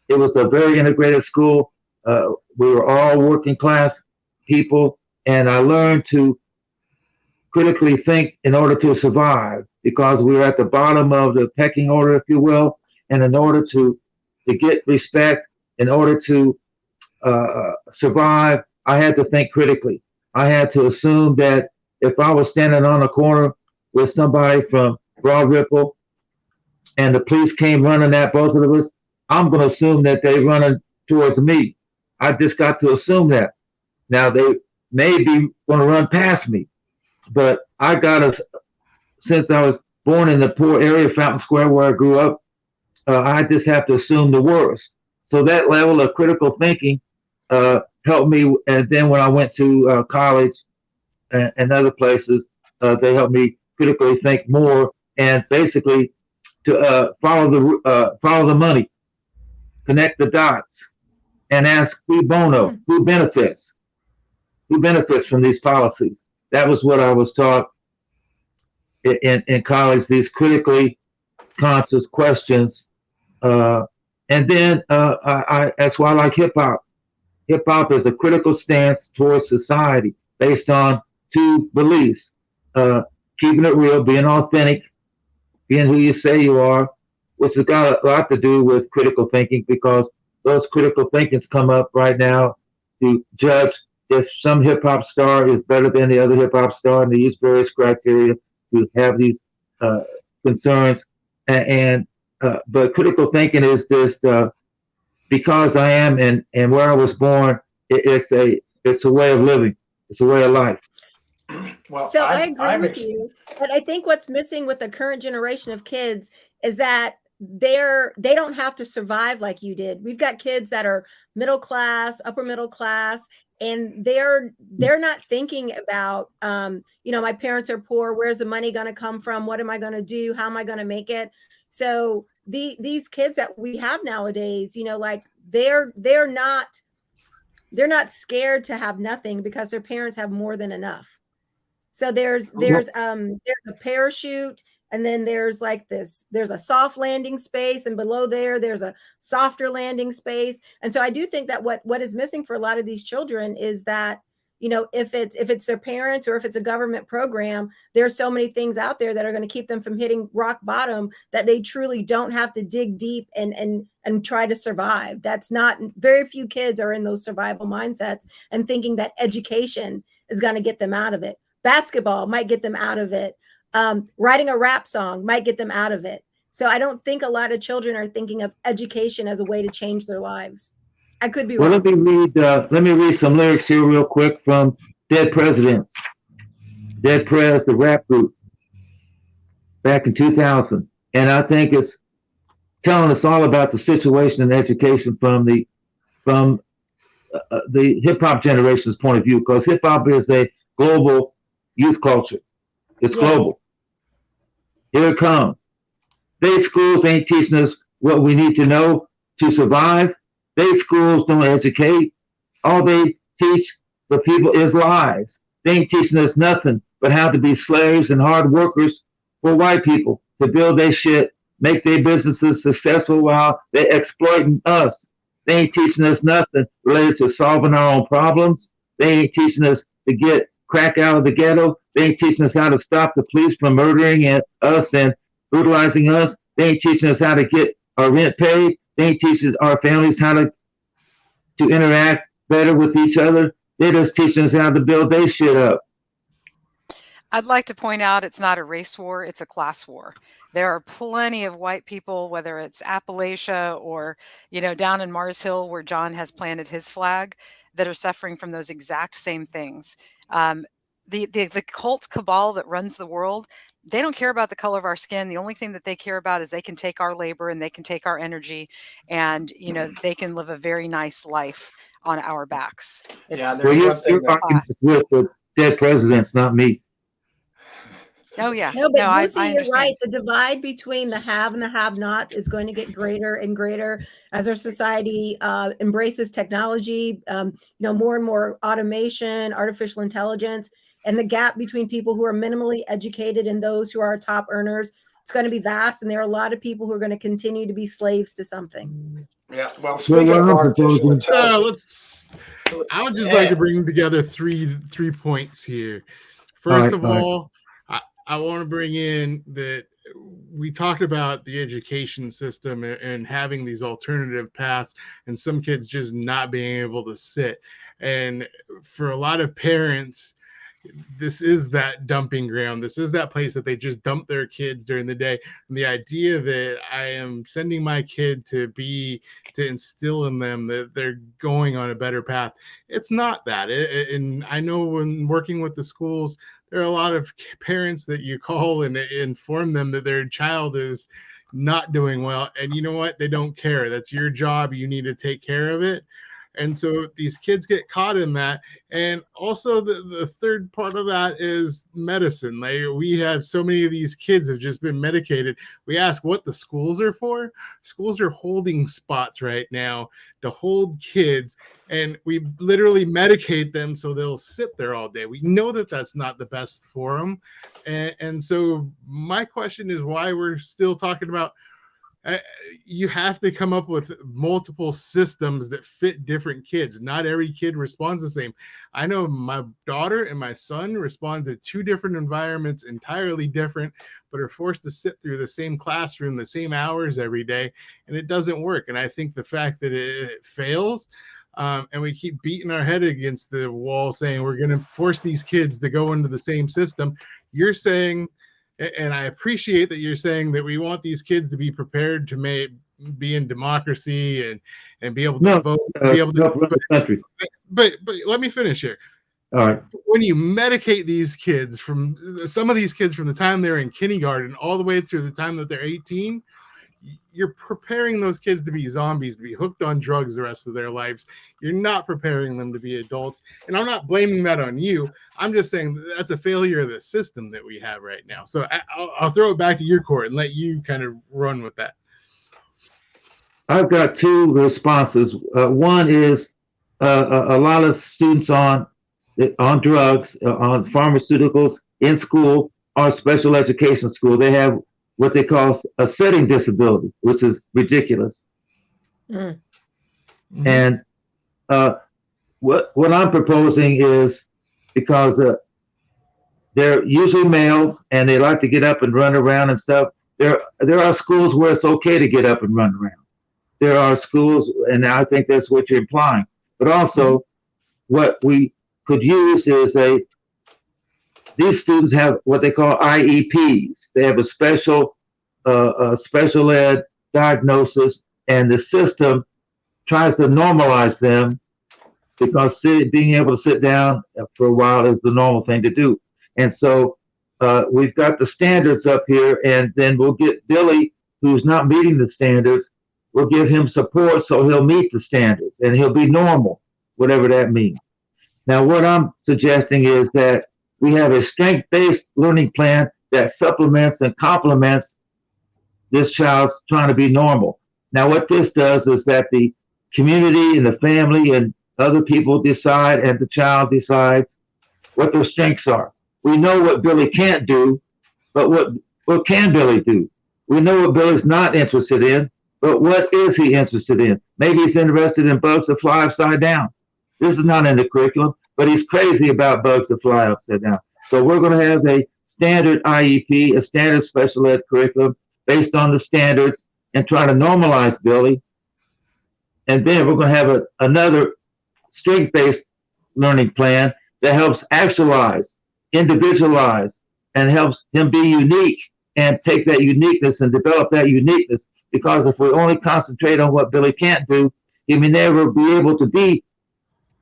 It was a very integrated school. We were all working class people, and I learned to critically think in order to survive, because we were at the bottom of the pecking order, if you will, and in order to get respect, in order to survive, I had to think critically. I had to assume that if I was standing on a corner with somebody from Broad Ripple and the police came running at both of us, I'm going to assume that they're running towards me. I just got to assume that. Now, they may be going to run past me, but I got to, since I was born in the poor area of Fountain Square where I grew up, I just have to assume the worst. So that level of critical thinking helped me. And then when I went to college and other places, they helped me critically think more, and basically to follow the money, connect the dots, and ask who bono, who benefits from these policies. That was what I was taught in college, these critically conscious questions. And then that's why I like hip hop. Hip hop is a critical stance towards society based on two beliefs: keeping it real, being authentic, being who you say you are, which has got a lot to do with critical thinking, because those critical thinkings come up right now to judge if some hip hop star is better than the other hip hop star, and they use various criteria to have these concerns. But critical thinking is just because I am and where I was born, it's a way of living. It's a way of life. Well, so I agree with you, but I think what's missing with the current generation of kids is that they don't have to survive like you did. We've got kids that are middle class, upper middle class, and they're not thinking about my parents are poor, where's the money going to come from, what am I going to do, how am I going to make it? So these kids that we have nowadays, like they're not scared to have nothing because their parents have more than enough. So there's a parachute, and then there's a soft landing space, and below there's a softer landing space. And so I do think that what is missing for a lot of these children is that, if it's their parents or if it's a government program, there's so many things out there that are going to keep them from hitting rock bottom, that they truly don't have to dig deep and try to survive. That's not, very few kids are in those survival mindsets and thinking that education is going to get them out of it. Basketball might get them out of it. Writing a rap song might get them out of it. So I don't think a lot of children are thinking of education as a way to change their lives. I could be wrong. Well, let me read some lyrics here real quick from Dead Presidents, Dead Prez, the rap group, back in 2000. And I think it's telling us all about the situation in education from the hip hop generation's point of view, because hip hop is a global youth culture. It's global. Here it comes. They schools ain't teaching us what we need to know to survive. They schools don't educate. All they teach the people is lies. They ain't teaching us nothing but how to be slaves and hard workers for white people to build their shit, make their businesses successful while they're exploiting us. They ain't teaching us nothing related to solving our own problems. They ain't teaching us to get crack out of the ghetto. They ain't teaching us how to stop the police from murdering us and brutalizing us. They ain't teaching us how to get our rent paid. They ain't teaching our families how to interact better with each other. They're just teaching us how to build their shit up. I'd like to point out it's not a race war, it's a class war. There are plenty of white people, whether it's Appalachia or, down in Mars Hill where John has planted his flag, that are suffering from those exact same things. The cult cabal that runs the world, they don't care about the color of our skin. The only thing that they care about is they can take our labor and they can take our energy, and they can live a very nice life on our backs. Yeah, you're with the Dead Presidents, not me. Oh yeah. No, but I Lucy, you're understand. right. The divide between the have and the have not is going to get greater and greater as our society embraces technology, more and more automation, artificial intelligence, and the gap between people who are minimally educated and those who are top earners. It's going to be vast, and there are a lot of people who are going to continue to be slaves to something. Yeah. Well, speaking of artificial intelligence, I would just like to bring together three points here. First of all, I want to bring in that we talked about the education system and having these alternative paths, and some kids just not being able to sit. And for a lot of parents, this is that dumping ground. This is that place that they just dump their kids during the day. And the idea that I am sending my kid to instill in them that they're going on a better path, it's not that. And I know when working with the schools, there are a lot of parents that you call and inform them that their child is not doing well. And you know what? They don't care. That's your job. You need to take care of it. And so these kids get caught in that. And also the third part of that is medicine. We have so many of these kids have just been medicated. We ask what the schools are for. Schools are holding spots right now to hold kids. And we literally medicate them so they'll sit there all day. We know that that's not the best for them. And so my question is why we're still talking about you have to come up with multiple systems that fit different kids. Not every kid responds the same. I know my daughter and my son respond to two different environments, entirely different, but are forced to sit through the same classroom, the same hours every day, and it doesn't work. And I think the fact that it fails, and we keep beating our head against the wall saying we're going to force these kids to go into the same system. You're saying, and I appreciate that you're saying that we want these kids to be prepared to be in democracy and be able to vote, be able to run the country. But let me finish here. All right. When you medicate these kids from the time they're in kindergarten all the way through the time that they're 18, you're preparing those kids to be zombies, to be hooked on drugs the rest of their lives. You're not preparing them to be adults. And I'm not blaming that on you. I'm just saying that's a failure of the system that we have right now. So I'll throw it back to your court and let you kind of run with that. I've got two responses. One is a lot of students on drugs, on pharmaceuticals in school or special education school. They have what they call a setting disability, which is ridiculous. Mm-hmm. And what I'm proposing is, because they're usually males and they like to get up and run around and stuff, there are schools where it's okay to get up and run around. There are schools, and I think that's what you're implying. But also, what we could use is these students have what they call IEPs. They have a special ed diagnosis, and the system tries to normalize them because being able to sit down for a while is the normal thing to do. And so we've got the standards up here, and then we'll get Billy, who's not meeting the standards, we'll give him support so he'll meet the standards and he'll be normal, whatever that means. Now, what I'm suggesting is that we have a strength-based learning plan that supplements and complements this child's trying to be normal. Now, what this does is that the community and the family and other people decide, and the child decides what their strengths are. We know what Billy can't do, but what can Billy do? We know what Billy's not interested in, but what is he interested in? Maybe he's interested in bugs that fly upside down. This is not in the curriculum, but he's crazy about bugs that fly upside down. So we're going to have a standard IEP, a standard special ed curriculum based on the standards, and try to normalize Billy. And then we're going to have another strength-based learning plan that helps actualize, individualize, and helps him be unique and take that uniqueness and develop that uniqueness. Because if we only concentrate on what Billy can't do, he may never be able to be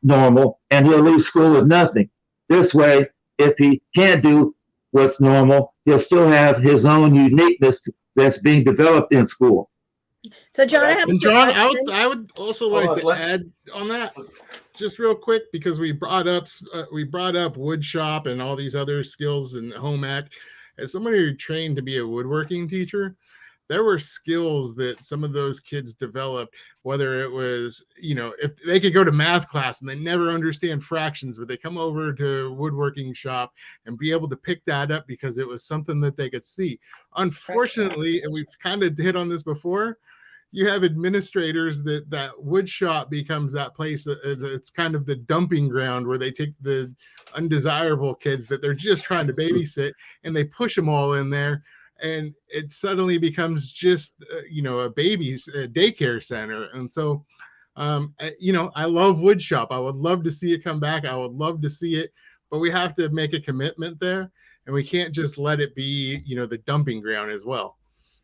normal, and he'll leave school with nothing. This way, if he can't do what's normal, he'll still have his own uniqueness that's being developed in school. So, John, I have a John, question. I would also like to add on that just real quick, because we brought up wood shop and all these other skills and home ec. As somebody who trained to be a woodworking teacher, there were skills that some of those kids developed, whether it was, if they could go to math class and they never understand fractions, but they come over to woodworking shop and be able to pick that up because it was something that they could see. Unfortunately, and we've kind of hit on this before, you have administrators that wood shop becomes that place. It's kind of the dumping ground where they take the undesirable kids that they're just trying to babysit and they push them all in there. And it suddenly becomes just, a baby's daycare center. And so, I love wood shop. I would love to see it come back. I would love to see it, but we have to make a commitment there, and we can't just let it be, the dumping ground as well.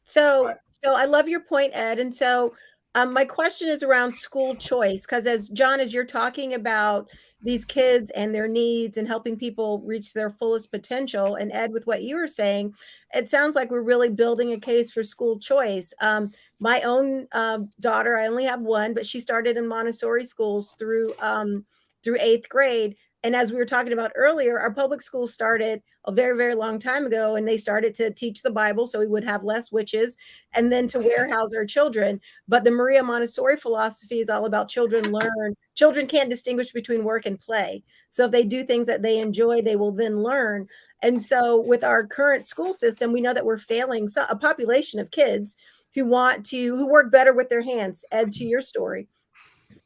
So I love your point, Ed. And so my question is around school choice, because as you're talking about these kids and their needs and helping people reach their fullest potential, and Ed, with what you were saying, it sounds like we're really building a case for school choice. My own daughter, I only have one, but she started in Montessori schools through 8th grade. And as we were talking about earlier, our public schools started a very, very long time ago, and they started to teach the Bible so we would have less witches, and then to warehouse our children. But the Maria Montessori philosophy is all about children learn. Children can't distinguish between work and play. So if they do things that they enjoy, they will then learn. And so with our current school system, we know that we're failing a population of kids who work better with their hands. Ed, to your story,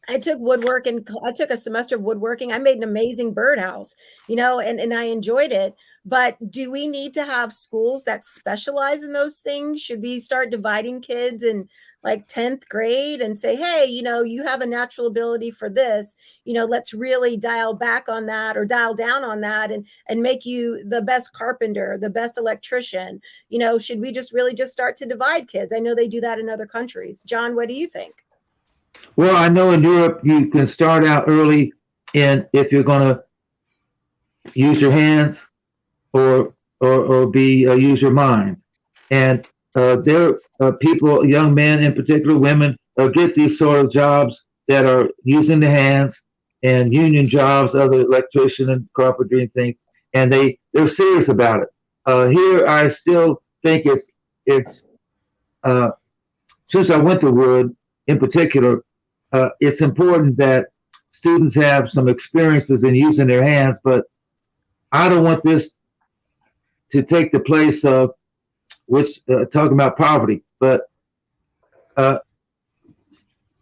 I took woodwork, and I took a semester of woodworking. I made an amazing birdhouse, and I enjoyed it. But do we need to have schools that specialize in those things? Should we start dividing kids in like 10th grade and say, hey, you have a natural ability for this, let's really dial back on that or dial down on that and make you the best carpenter, the best electrician? Should we just start to divide kids? I know they do that in other countries. John, what do you think? Well, I know in Europe you can start out early, and if you're going to use your hands or use your mind, and there are people, young men in particular, women, get these sort of jobs that are using the hands, and union jobs, other electrician and carpentry and things, and they're serious about it. Here, I still think it's since I went to wood in particular. It's important that students have some experiences in using their hands, but I don't want this to take the place of talking about poverty. But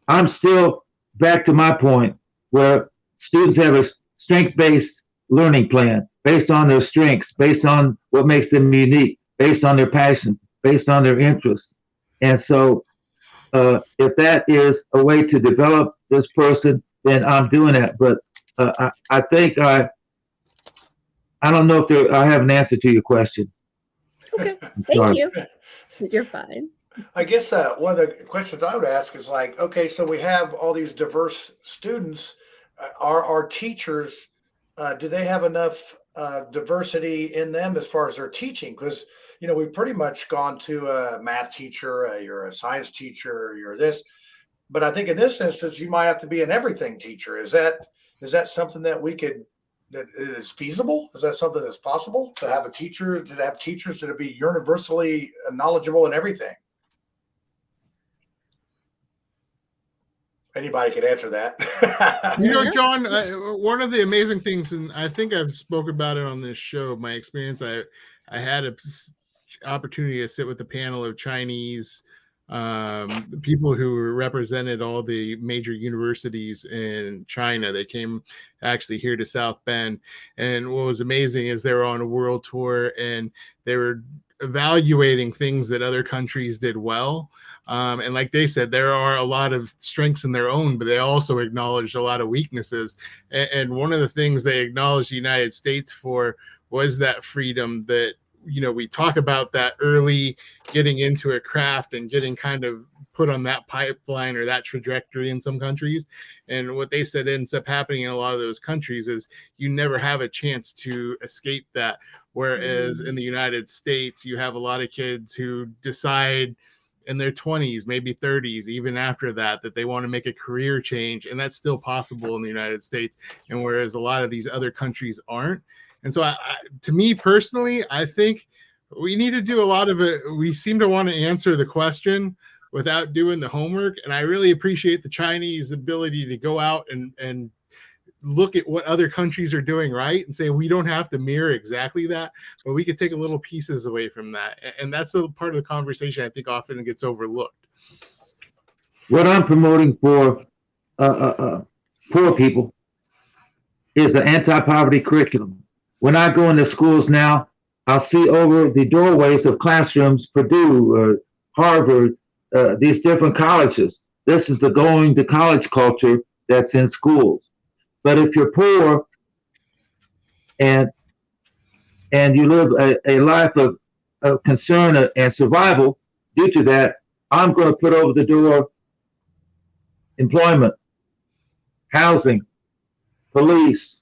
I'm still back to my point where students have a strength-based learning plan based on their strengths, based on what makes them unique, based on their passion, based on their interests. And so if that is a way to develop this person, then I'm doing that. But I think I don't know if I have an answer to your question. Okay, thank you. You're fine. I guess one of the questions I would ask is like, okay, so we have all these diverse students. are our teachers, do they have enough diversity in them as far as their teaching? Because, we've pretty much gone to a math teacher, you're a science teacher, you're this. But I think in this instance, you might have to be an everything teacher. Is that something that that is feasible? Is that something that's possible to have teachers that be universally knowledgeable in everything? Anybody could answer that. John, one of the amazing things, and I think I've spoken about it on this show, my experience, I had an opportunity to sit with a panel of Chinese people who represented all the major universities in China. They came actually here to South Bend. And what was amazing is they were on a world tour and they were evaluating things that other countries did well. And like they said, there are a lot of strengths in their own, but they also acknowledged a lot of weaknesses. And one of the things they acknowledged the United States for was that freedom that, we talk about that early getting into a craft and getting kind of put on that pipeline or that trajectory in some countries. And what they said ends up happening in a lot of those countries is you never have a chance to escape that. Whereas in the United States, you have a lot of kids who decide in their 20s, maybe 30s, even after that they want to make a career change. And that's still possible in the United States. And whereas a lot of these other countries aren't. And so to me personally, I think we need to do a lot of it. We seem to want to answer the question without doing the homework. And I really appreciate the Chinese ability to go out and look at what other countries are doing right and say, we don't have to mirror exactly that, but we could take a little pieces away from that. And that's a part of the conversation I think often gets overlooked. What I'm promoting for poor people is an anti-poverty curriculum. When I go into schools now, I'll see over the doorways of classrooms, Purdue, Harvard, these different colleges. This is the going to college culture that's in schools. But if you're poor and you live a life of concern and survival, due to that, I'm going to put over the door employment, housing, police,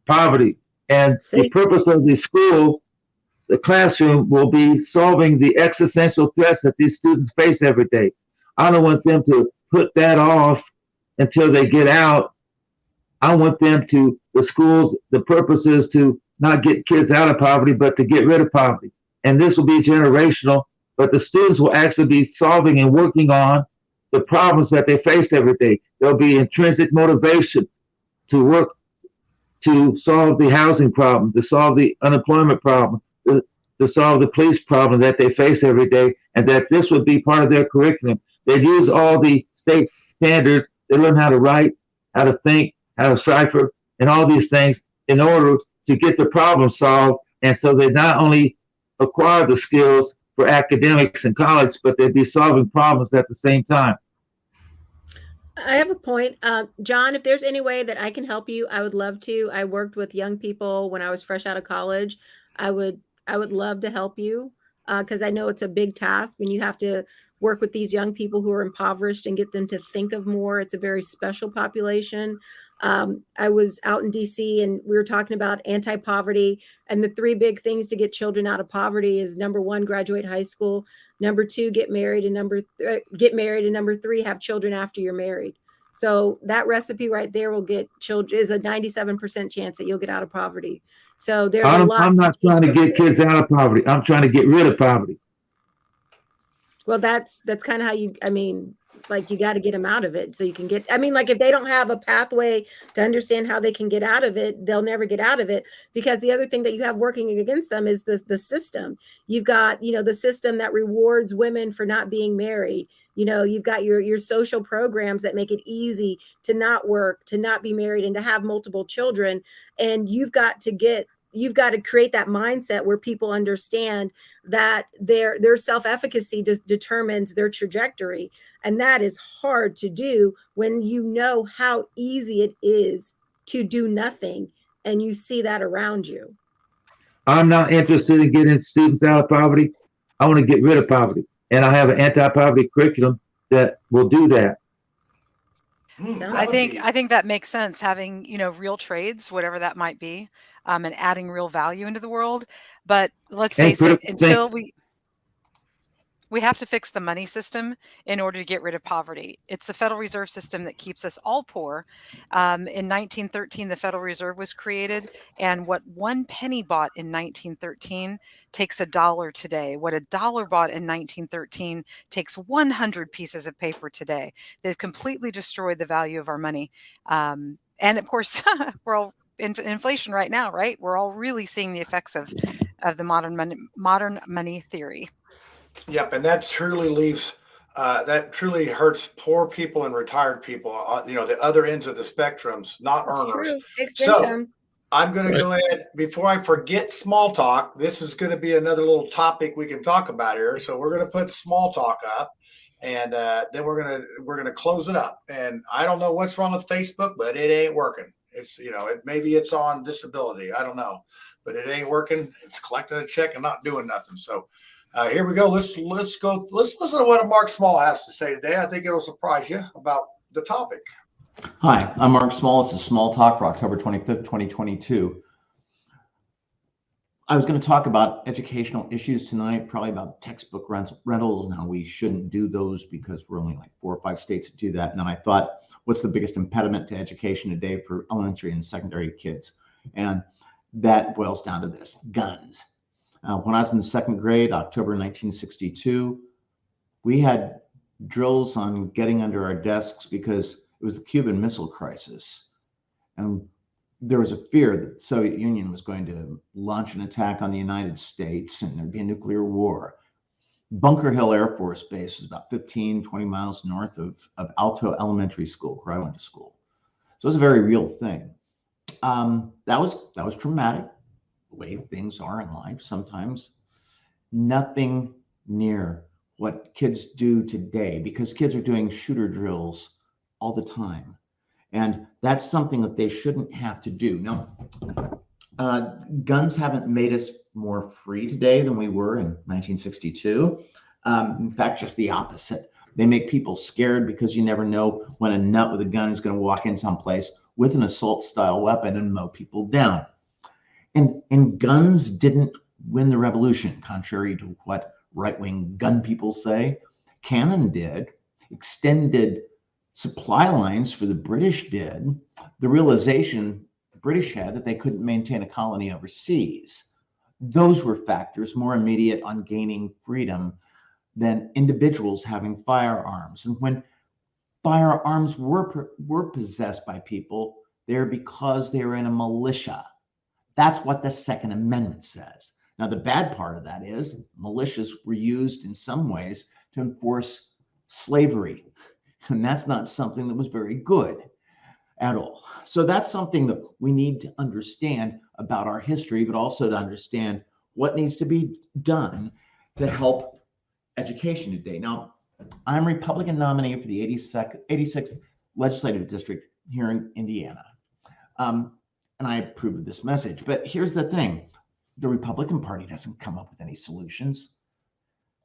poverty. And the purpose of the school, the classroom, will be solving the existential threats that these students face every day. I don't want them to put that off until they get out. I want them to, the schools, the purpose is to not get kids out of poverty, but to get rid of poverty. And this will be generational, but the students will actually be solving and working on the problems that they face every day. There'll be intrinsic motivation to work to solve the housing problem, to solve the unemployment problem, to solve the police problem that they face every day, and that this would be part of their curriculum. They'd use all the state standards. They learn how to write, how to think, how to cipher, and all these things in order to get the problem solved. And so they not only acquire the skills for academics in college, but they'd be solving problems at the same time. I have a point. John, if there's any way that I can help you, I would love to. I worked with young people when I was fresh out of college. I would love to help you because I know it's a big task when you have to work with these young people who are impoverished and get them to think of more. It's a very special population. I was out in DC and we were talking about anti-poverty, and the three big things to get children out of poverty is number one, graduate high school, number two, get married, and number three, have children after you're married. So that recipe right there will get children, is a 97% chance that you'll get out of poverty. So there's a lot. I'm not trying to get kids out of poverty. I'm trying to get rid of poverty. Well, that's kind of how you got to get them out of it so you can get, like if they don't have a pathway to understand how they can get out of it, they'll never get out of it. Because the other thing that you have working against them is the system. You've got, the system that rewards women for not being married. You've got your social programs that make it easy to not work, to not be married, and to have multiple children. And you've got to create that mindset where people understand that their self-efficacy determines their trajectory. And that is hard to do when you know how easy it is to do nothing and you see that around you. I'm not interested in getting students out of poverty. I want to get rid of poverty. And I have an anti-poverty curriculum that will do that. I think that makes sense, having, real trades, whatever that might be, and adding real value into the world. But let's face it, until we have to fix the money system in order to get rid of poverty. It's the Federal Reserve System that keeps us all poor. In 1913, the Federal Reserve was created, and what 1 penny bought in 1913 takes $1 today. What $1 bought in 1913 takes 100 pieces of paper today. They've completely destroyed the value of our money. And of course, we're all in inflation right now, right? We're all really seeing the effects of the modern money theory. Yep, and that truly leaves that truly hurts poor people and retired people. The other ends of the spectrums, not It's earners. true. Fixed So income. I'm going to go ahead before I forget small talk. This is going to be another little topic we can talk about here. So we're going to put small talk up, and then we're gonna close it up. And I don't know what's wrong with Facebook, but it ain't working. It's maybe it's on disability. I don't know, but it ain't working. It's collecting a check and not doing nothing. So. Here we go. Let's go. Let's listen to what Mark Small has to say today. I think it'll surprise you about the topic. Hi, I'm Mark Small. This is Small Talk for October 25th, 2022. I was going to talk about educational issues tonight, probably about textbook rentals and how we shouldn't do those because we're only like 4 or 5 states that do that. And then I thought, what's the biggest impediment to education today for elementary and secondary kids? And that boils down to this: guns. When I was in the 2nd grade, October 1962, we had drills on getting under our desks because it was the Cuban Missile Crisis. And there was a fear that the Soviet Union was going to launch an attack on the United States and there'd be a nuclear war. Bunker Hill Air Force Base was about 15, 20 miles north of Alto Elementary School, where I went to school. So it was a very real thing. That was traumatic. Way things are in life sometimes. Nothing near what kids do today, because kids are doing shooter drills all the time, and that's something that they shouldn't have to do. Now, guns haven't made us more free today than we were in 1962. In fact, just the opposite. They make people scared because you never know when a nut with a gun is going to walk in someplace with an assault style weapon and mow people down. And guns didn't win the revolution, contrary to what right-wing gun people say. Cannon did. Extended supply lines for the British did. The realization the British had that they couldn't maintain a colony overseas. Those were factors more immediate on gaining freedom than individuals having firearms. And when firearms were possessed by people, they're because they were in a militia. That's what the Second Amendment says. Now, the bad part of that is militias were used in some ways to enforce slavery. And that's not something that was very good at all. So that's something that we need to understand about our history, but also to understand what needs to be done to help education today. Now, I'm Republican nominee for the 86th Legislative District here in Indiana. And I approve of this message. But here's the thing. The Republican Party doesn't come up with any solutions.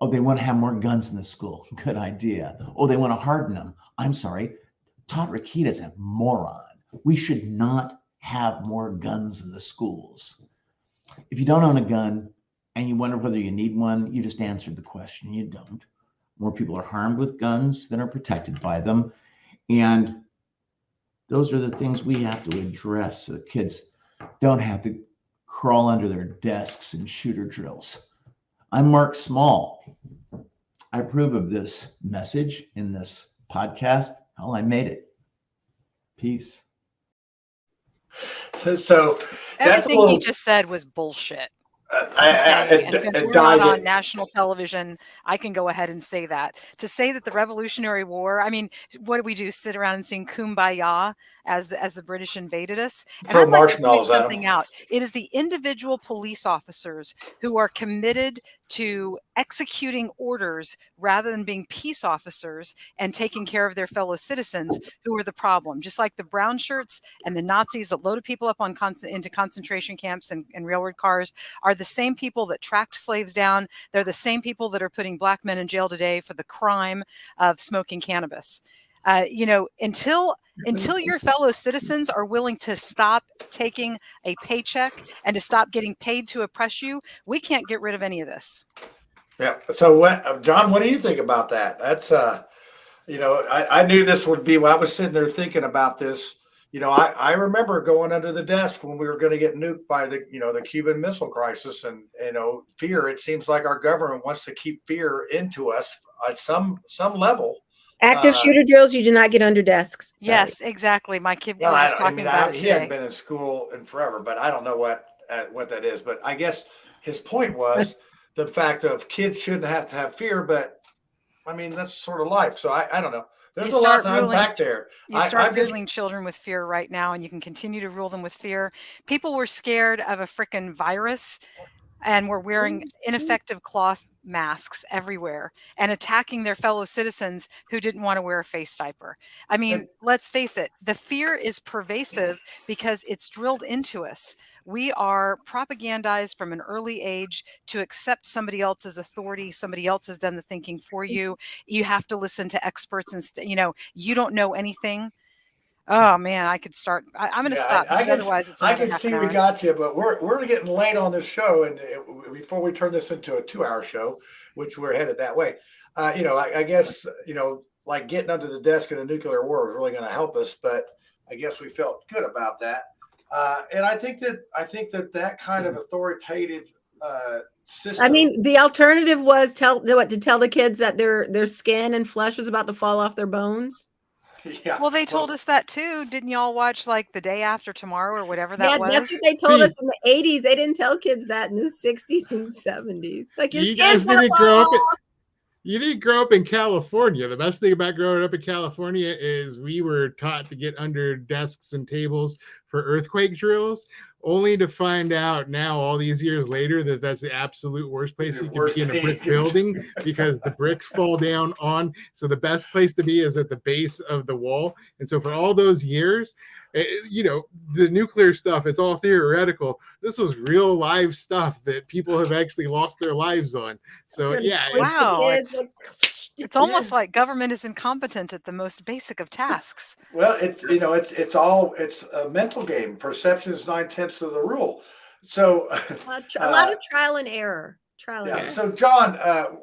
Oh, they want to have more guns in the school. Good idea. Oh, they want to harden them. I'm sorry. Todd Rokita's a moron. We should not have more guns in the schools. If you don't own a gun and you wonder whether you need one, you just answered the question. You don't. More people are harmed with guns than are protected by them. And those are the things we have to address so that kids don't have to crawl under their desks in shooter drills. I'm Mark Small. I approve of this message in this podcast. Hell, I made it. Peace. So everything he just said was bullshit. And since we're not on national television, I can go ahead and say that. To say that the Revolutionary War, I mean, what did we do? Sit around and sing Kumbaya as the British invaded us? And I'd like to point something out. It is the individual police officers who are committed to executing orders rather than being peace officers and taking care of their fellow citizens who are the problem. Just like the brown shirts and the Nazis that loaded people up on into concentration camps and railroad cars are the same people that tracked slaves down. They're the same people that are putting black men in jail today for the crime of smoking cannabis. Until your fellow citizens are willing to stop taking a paycheck and to stop getting paid to oppress you, we can't get rid of any of this. Yeah. So what, John, what do you think about that? That's, I knew this would be, when I was sitting there thinking about this, I remember going under the desk when we were going to get nuked by the Cuban Missile Crisis, and, fear. It seems like our government wants to keep fear into us at some level. Active shooter drills, you do not get under desks. Sorry. Yes, exactly. My kid was just talking about it today. He hadn't been in school in forever, but I don't know what that is. But I guess his point was the fact of kids shouldn't have to have fear, but I mean, that's sort of life. So I don't know. There's a lot to unpack there. You start ruling children with fear right now, and you can continue to rule them with fear. People were scared of a freaking virus and were wearing ineffective cloth masks everywhere and attacking their fellow citizens who didn't want to wear a face diaper. I mean, let's face it, the fear is pervasive because it's drilled into us. We are propagandized from an early age to accept somebody else's authority. Somebody else has done the thinking for you. You have to listen to experts and, you don't know anything. Oh man, I could start. I'm going to stop because otherwise it's. I can see we got you, but we're getting late on this show, and before we turn this into a 2-hour show, which we're headed that way, I guess like getting under the desk in a nuclear war is really going to help us, but I guess we felt good about that, and I think that kind of authoritative system. I mean, the alternative was to tell the kids that their skin and flesh was about to fall off their bones. Yeah. Well, they told us that too. Didn't y'all watch like The Day After Tomorrow or whatever that was? That's what they told us in the 80s. They didn't tell kids that in the 60s and 70s. Like you guys didn't grow up. You didn't grow up in California. The best thing about growing up in California is we were taught to get under desks and tables for earthquake drills, only to find out now, all these years later, that that's the absolute worst place you can be in a brick building because the bricks fall down on. So the best place to be is at the base of the wall. And so for all those years, the nuclear stuff, it's all theoretical. This was real live stuff that people have actually lost their lives on. So yeah, wow, it's almost like government is incompetent at the most basic of tasks. Well, it's a mental game. Perception is 9/10 of the rule. So a lot of trial and error. So John,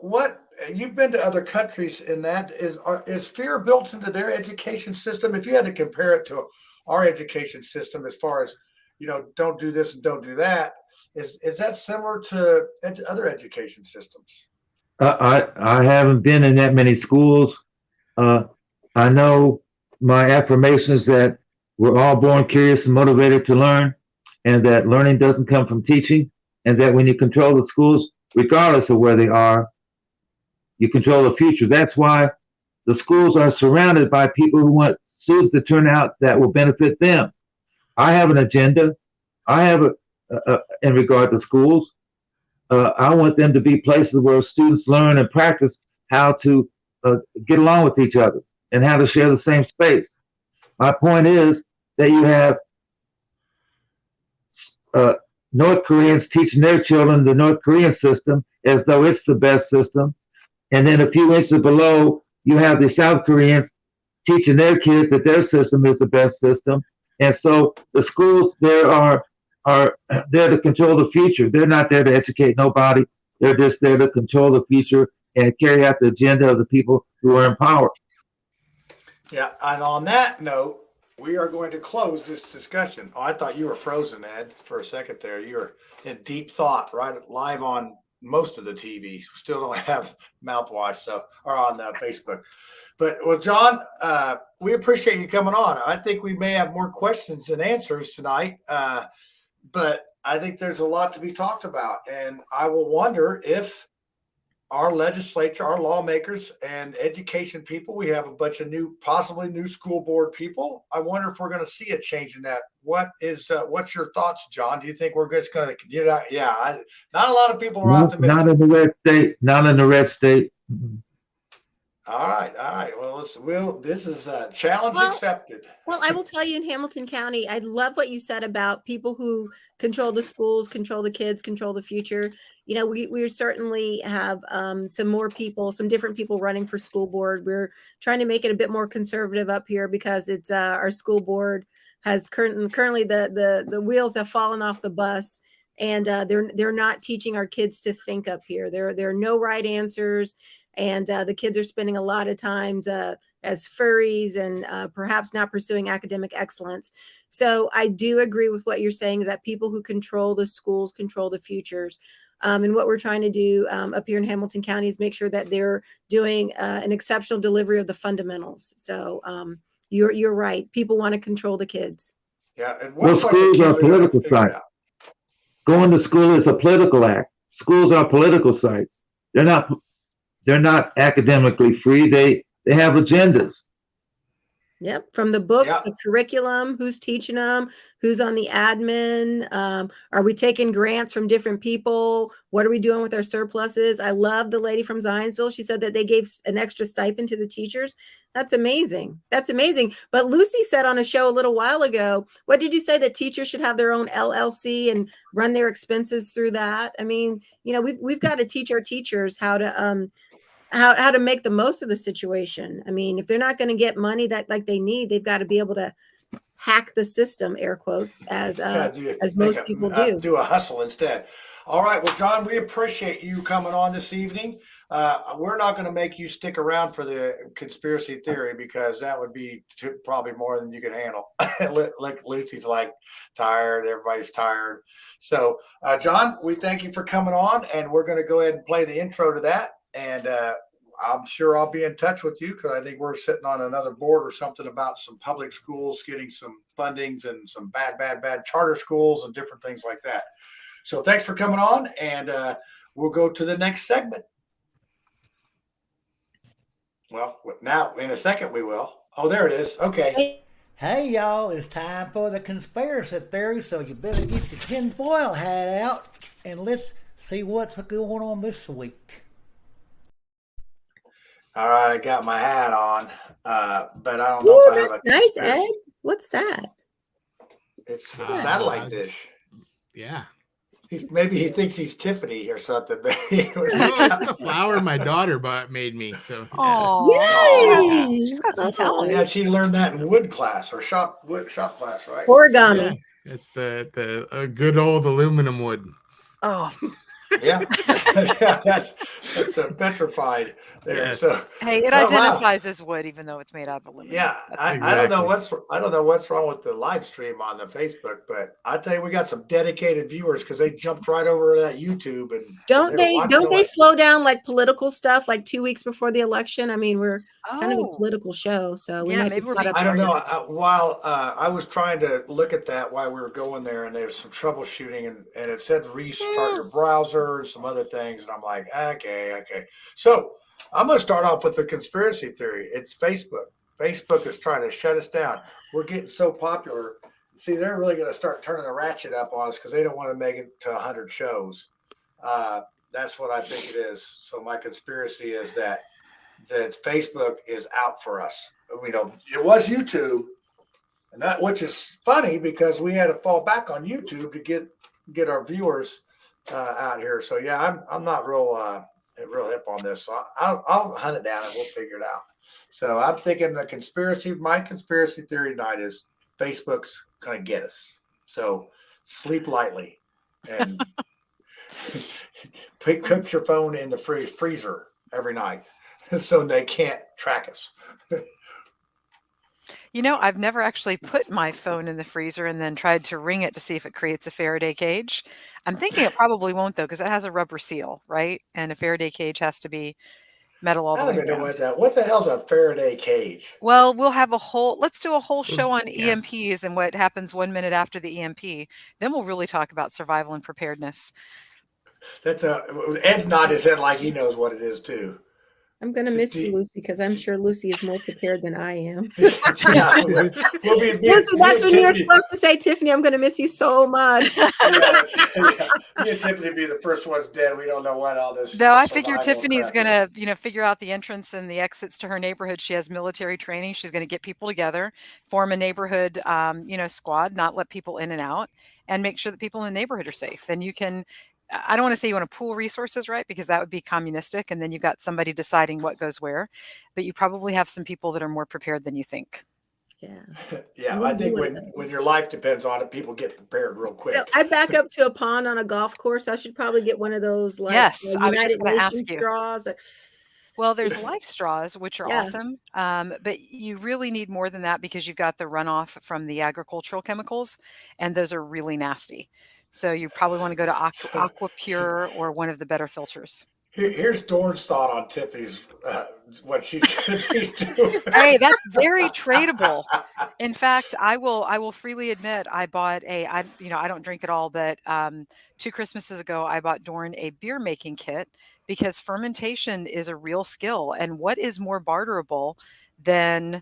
what you've been to other countries in that is fear built into their education system? If you had to compare it to our education system, as far as don't do this and don't do that, is that similar to other education systems? I haven't been in that many schools. I know my affirmation is that we're all born curious and motivated to learn, and that learning doesn't come from teaching, and that when you control the schools, regardless of where they are, you control the future. That's why the schools are surrounded by people who want students to turn out that will benefit them. I have an agenda. I have in regard to schools. I want them to be places where students learn and practice how to get along with each other and how to share the same space. My point is that you have North Koreans teaching their children the North Korean system as though it's the best system. And then a few inches below, you have the South Koreans teaching their kids that their system is the best system. And so the schools there are there to control the future. They're not there to educate nobody. They're just there to control the future and carry out the agenda of the people who are in power. Yeah, and on that note, we are going to close this discussion. Oh, I thought you were frozen, Ed, for a second there. You were in deep thought, right live on most of the TV. Still don't have Mouthwash, or on Facebook. But well, John, we appreciate you coming on. I think we may have more questions than answers tonight, but I think there's a lot to be talked about, and I will wonder if our legislature, our lawmakers, and education people, we have a bunch of possibly new school board people. I wonder if we're going to see a change in that. What's your thoughts, John? Do you think we're just going to not a lot of people are optimistic. Not in the red state. Not in the red state. All right. Well, this is a challenge accepted. Well, I will tell you in Hamilton County, I love what you said about people who control the schools, control the kids, control the future. We certainly have some more people, some different people running for school board. We're trying to make it a bit more conservative up here because it's our school board has currently the wheels have fallen off the bus, and they're not teaching our kids to think up here. There are no right answers, and the kids are spending a lot of times as furries and perhaps not pursuing academic excellence. So I do agree with what you're saying, is that people who control the schools control the futures. And what we're trying to do up here in Hamilton County is make sure that they're doing an exceptional delivery of the fundamentals. So you're right. People want to control the kids. Yeah. At Well, one point, the schools are kids are going to political figure it sites. out. Going to school is a political act. Schools are political sites. They're not academically free. They have agendas. Yep. From the books, Yep. the curriculum, who's teaching them, who's on the admin. Are we taking grants from different people? What are we doing with our surpluses? I love the lady from Zionsville. She said that they gave an extra stipend to the teachers. That's amazing. That's amazing. But Lucy said on a show a little while ago, what did you say? That teachers should have their own LLC and run their expenses through that? I mean, we've got to teach our teachers how to make the most of the situation. I mean, if they're not going to get money that like they need, they've got to be able to hack the system, air quotes, as most people do. Do a hustle instead. All right. Well, John, we appreciate you coming on this evening. We're not going to make you stick around for the conspiracy theory because that would be probably more than you can handle. Like Lucy's like tired. Everybody's tired. So, John, we thank you for coming on, and we're going to go ahead and play the intro to that. And I'm sure I'll be in touch with you because I think we're sitting on another board or something about some public schools getting some fundings and some bad charter schools and different things like that. So thanks for coming on, and we'll go to the next segment. Well, now in a second we will. Oh, there it is. Okay. Hey, y'all, it's time for the conspiracy theory, so you better get your tinfoil hat out and let's see what's going on this week. All right, I got my hat on, but I don't know if I have that's a nice, conspiracy. Ed. What's that? It's a satellite dish. Yeah. Maybe he thinks he's Tiffany or something. It's the flower my daughter made me. So oh, yay! She's got some talent. Yeah, she learned that in wood class or shop class, right? Origami. Yeah, it's the good old aluminum wood. Oh. Yeah, that's a petrified there. Yes. So hey, it identifies as wood, even though it's made out of aluminum. Yeah, I don't know what's wrong with the live stream on the Facebook, but I tell you, we got some dedicated viewers because they jumped right over that YouTube and don't they slow down like political stuff like 2 weeks before the election? I mean, we're kind of a political show, so we might be caught up. I don't know. While I was trying to look at that while we were going there, and there's some troubleshooting, and it said restart your browser and some other things, and I'm like, okay. So I'm going to start off with the conspiracy theory. It's Facebook. Facebook is trying to shut us down. We're getting so popular. See, they're really going to start turning the ratchet up on us because they don't want to make it to 100 shows. That's what I think it is. So my conspiracy is that Facebook is out for us. It was YouTube, and that, which is funny because we had to fall back on YouTube to get our viewers out here. So yeah, I'm not real hip on this. So I'll hunt it down and we'll figure it out. So I'm thinking my conspiracy theory tonight is Facebook's gonna get us. So sleep lightly and put your phone in the freezer every night so they can't track us. I've never actually put my phone in the freezer and then tried to ring it to see if it creates a Faraday cage. I'm thinking it probably won't, though, because it has a rubber seal, right? And a Faraday cage has to be metal all the way I don't even around. know what the hell's a Faraday cage? Well, let's do a whole show on EMPs and what happens 1 minute after the EMP. Then we'll really talk about survival and preparedness. Ed's nodding his head like he knows what it is too. I'm going to miss you, Lucy, because I'm sure Lucy is more prepared than I am. Yeah, we'll be Lucy, that's when you're supposed to say, Tiffany, I'm going to miss you so much. Yeah, me and Tiffany be the first ones dead. We don't know what all this. No, I figure survival Tiffany's crap going is. to, figure out the entrance and the exits to her neighborhood. She has military training. She's going to get people together, form a neighborhood, squad, not let people in and out, and make sure that people in the neighborhood are safe. Then you can, I don't want to say you want to pool resources, right? Because that would be communistic. And then you've got somebody deciding what goes where. But you probably have some people that are more prepared than you think. Yeah. Yeah, I think when your life depends on it, people get prepared real quick. So I back up to a pond on a golf course. I should probably get one of those, like, Yes, I was just United going to ask Nations you. straws. Well, there's life straws, which are Yeah. awesome, but you really need more than that because you've got the runoff from the agricultural chemicals, and those are really nasty. So you probably want to go to Aquapure or one of the better filters. Here's Dorn's thought on Tiffany's what she's going to be doing. Hey, that's very tradable. In fact, I will freely admit I bought I don't drink at all, but 2 Christmases ago I bought Dorn a beer making kit because fermentation is a real skill. And what is more barterable than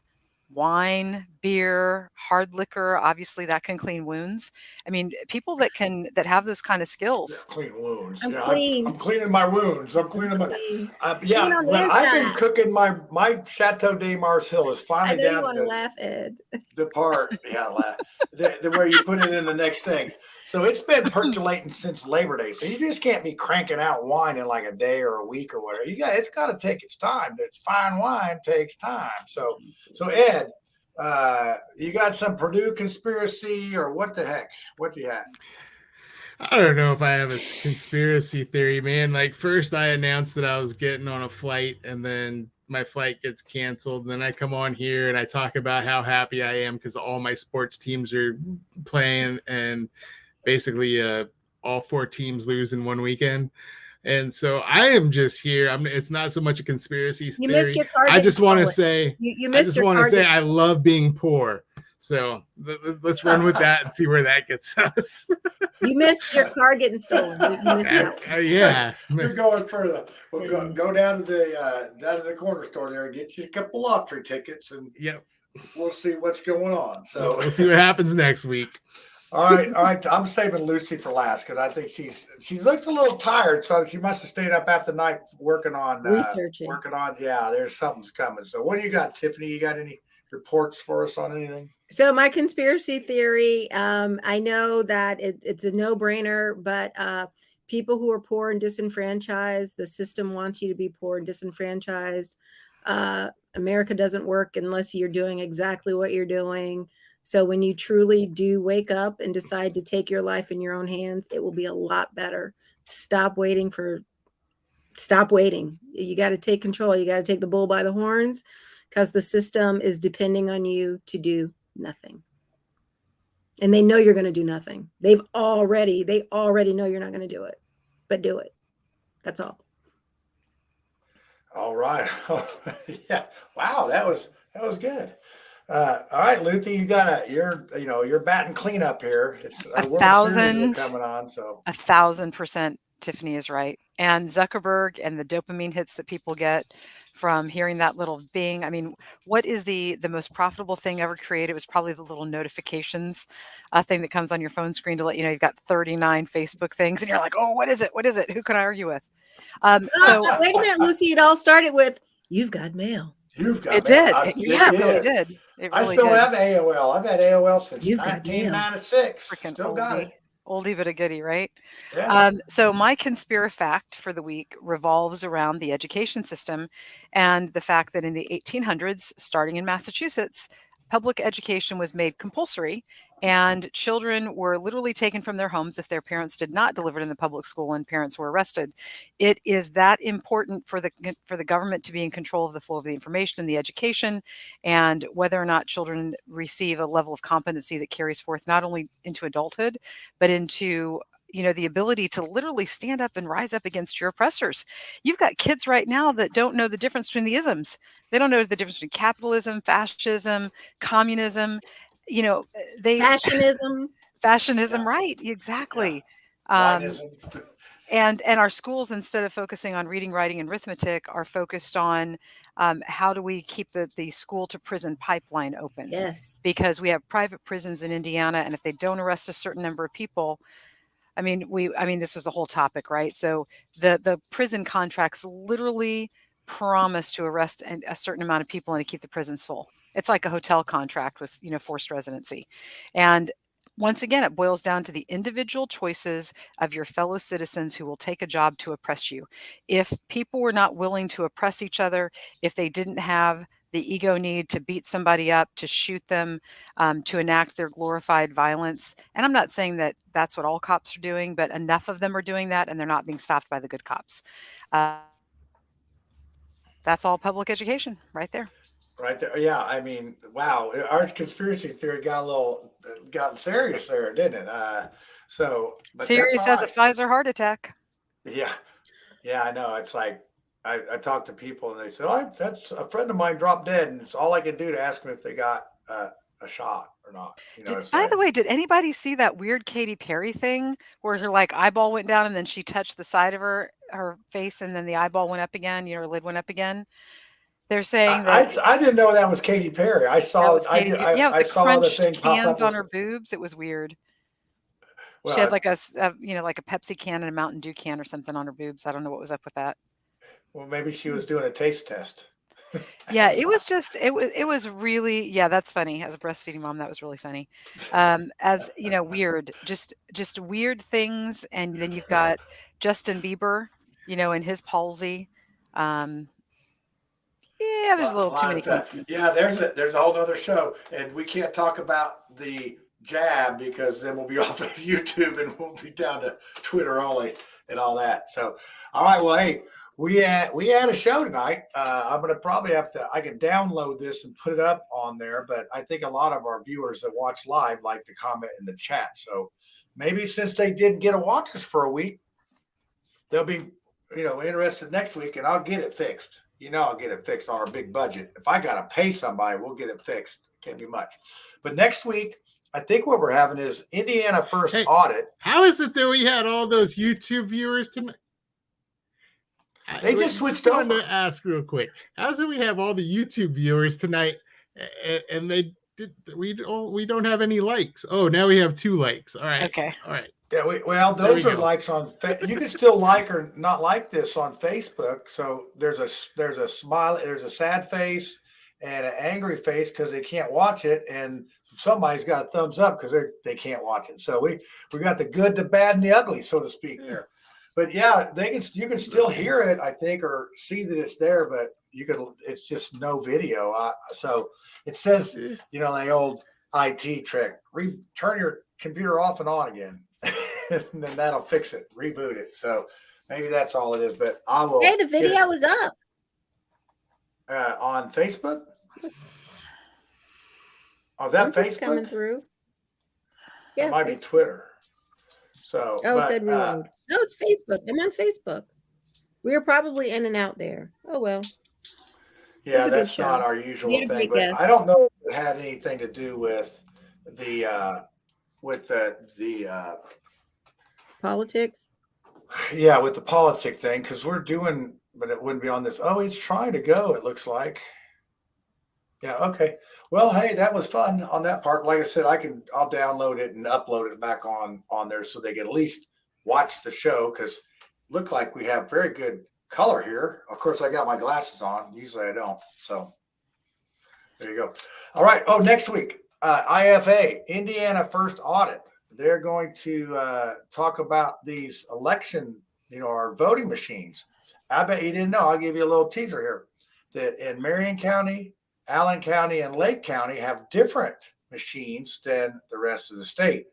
wine, beer, hard liquor? Obviously that can clean wounds. I mean, people that have those kind of skills. Clean wounds. I'm clean. I'm cleaning my wounds. I'm cleaning my. Clean Yeah, on the when I've been inside. cooking my Chateau de Mars Hill is I finally know you down want to to laugh, Ed. the part, the where you put it in the next thing. So it's been percolating since Labor Day. So you just can't be cranking out wine in like a day or a week or whatever. It's got to take its time. It's fine wine takes time. So Ed, you got some Purdue conspiracy or what the heck? What do you have? I don't know if I have a conspiracy theory, man. Like, first I announced that I was getting on a flight, and then my flight gets canceled. And then I come on here and I talk about how happy I am because all my sports teams are playing, and basically all 4 teams lose in one weekend. And so I am just here. It's not so much a conspiracy You theory. missed your car. I just want to say, you missed your I car. love being poor. So let's run with that and see where that gets us. You missed your car getting stolen. You missed out. Yeah, You're going further. We'll go down to the corner store there and get you a couple lottery tickets, and we'll see what's going on. So we'll see what happens next week. All right. I'm saving Lucy for last because I think she looks a little tired, so she must have stayed up after the night working on researching. There's something's coming. So what do you got, Tiffany? You got any reports for us on anything? So my conspiracy theory, I know that it's a no-brainer, but people who are poor and disenfranchised, the system wants you to be poor and disenfranchised. America doesn't work unless you're doing exactly what you're doing. So when you truly do wake up and decide to take your life in your own hands, it will be a lot better. Stop waiting. You got to take control. You got to take the bull by the horns because the system is depending on you to do nothing. And they know you're going to do nothing. They already know you're not going to do it, but do it. That's all. All right. Yeah. Wow. That was good. All right, Luthi, you're batting cleanup here. It's World Series coming on, so 1,000% Tiffany is right. And Zuckerberg and the dopamine hits that people get from hearing that little bing. I mean, what is the most profitable thing ever created? It was probably the little notifications thing that comes on your phone screen to let you know you've got 39 Facebook things, and you're like, oh, what is it? What is it? Who can I argue with? So wait a minute, Lucy. It all started with "You've got mail." You've got it. Mail. Did. It really did. It really I still did. have AOL. I've had AOL since 1996. Freaking still oldie. got it. Oldie but a goodie, right? Yeah. So my conspirafact for the week revolves around the education system and the fact that in the 1800s, starting in Massachusetts, public education was made compulsory, and children were literally taken from their homes if their parents did not deliver it in the public school, and parents were arrested. It is that important for the government to be in control of the flow of the information and the education, and whether or not children receive a level of competency that carries forth not only into adulthood, but into the ability to literally stand up and rise up against your oppressors. You've got kids right now that don't know the difference between the isms. They don't know the difference between capitalism, fascism, communism. Fashionism. Fashionism, right? Exactly. Whiteism. And our schools, instead of focusing on reading, writing, and arithmetic, are focused on how do we keep the school to prison pipeline open? Yes. Because we have private prisons in Indiana, and if they don't arrest a certain number of people, I mean, this was a whole topic, right? So the prison contracts literally promise to arrest a certain amount of people and to keep the prisons full. It's like a hotel contract with, forced residency. And once again, it boils down to the individual choices of your fellow citizens who will take a job to oppress you. If people were not willing to oppress each other, if they didn't have the ego need to beat somebody up, to shoot them, to enact their glorified violence. And I'm not saying that that's what all cops are doing, but enough of them are doing that, and they're not being stopped by the good cops. That's all public education right there. Right there. Yeah. I mean, wow. Our conspiracy theory got serious there, didn't it? But serious that's as a Pfizer heart attack. Yeah. Yeah, I know. It's like I talk to people and they say, "Oh, that's a friend of mine dropped dead," and it's all I can do to ask them if they got a shot or not. By the way, did anybody see that weird Katy Perry thing where her eyeball went down and then she touched the side of her face and then the eyeball went up again? Her lid went up again. They're saying that I didn't know that was Katy Perry. I saw with I the saw the crunched thing pop cans up on her boobs. It was weird. Well, she had like a Pepsi can and a Mountain Dew can or something on her boobs. I don't know what was up with that. Well, maybe she was doing a taste test. Yeah, it was really, that's funny. As a breastfeeding mom, that was really funny. Weird, just weird things. And then you've got Justin Bieber, and his palsy. There's a little too many coincidences. Yeah, there's a whole other show, and we can't talk about the jab because then we'll be off of YouTube and we'll be down to Twitter only and all that. So, all right, well, hey, we had a show tonight. I'm gonna probably I can download this and put it up on there, but I think a lot of our viewers that watch live like to comment in the chat. So maybe since they didn't get to watch us for a week, they'll be interested next week, and I'll get it fixed. I'll get it fixed on our big budget. If I got to pay somebody, we'll get it fixed. It can't be much. But next week, I think what we're having is Indiana First Audit. How is it that we had all those YouTube viewers tonight? They just switched over. I wanted to ask real quick. How is it we have all the YouTube viewers tonight, and we don't have any likes? Oh, now we have 2 likes. All right. Okay. All right. Yeah, those are likes on. You can still like or not like this on Facebook. So there's a smile, there's a sad face, and an angry face because they can't watch it, and somebody's got a thumbs up because they can't watch it. So we got the good, the bad, and the ugly, so to speak, there. But yeah, you can still hear it, I think, or see that it's there, but it's just no video. So it says, the old IT trick: turn your computer off and on again. And then that'll fix it, reboot it. So maybe that's all it is. But I will. Hey, the video is up on Facebook. Oh, is that Facebook coming through? Yeah, it might be Twitter. So it said reload. No, it's Facebook. I'm on Facebook. We are probably in and out there. Oh well. Yeah, that's not our usual thing. But I don't know if it had anything to do with the politics. Yeah, with the politic thing, because we're doing, but it wouldn't be on this. Oh, he's trying to go, it looks like. Yeah, okay. Well, hey, that was fun on that part. Like I said, I'll download it and upload it back on there so they can at least watch the show, because look like we have very good color here. Of course, I got my glasses on. Usually I don't. So there you go. All right. Oh, next week, IFA, Indiana First Audit. They're going to talk about these election, our voting machines. I bet you didn't know. I'll give you a little teaser here that in Marion County, Allen County, and Lake County have different machines than the rest of the state.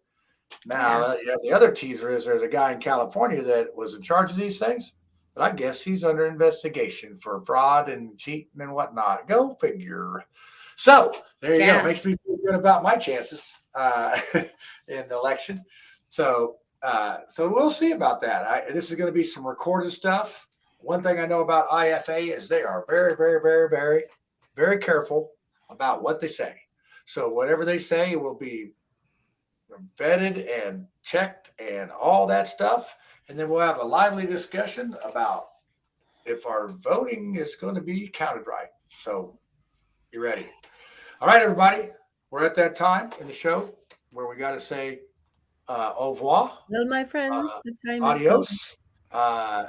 Now, the other teaser is there's a guy in California that was in charge of these things, but I guess he's under investigation for fraud and cheating and whatnot. Go figure. So there you go. Makes me feel good about my chances in the election. So we'll see about that. This is going to be some recorded stuff. One thing I know about IFA is they are very, very, very, very, very careful about what they say. So whatever they say will be vetted and checked and all that stuff. And then we'll have a lively discussion about if our voting is going to be counted right. So you ready? All right, everybody. We're at that time in the show where we got to say au revoir. Well, my friends, the time Adios.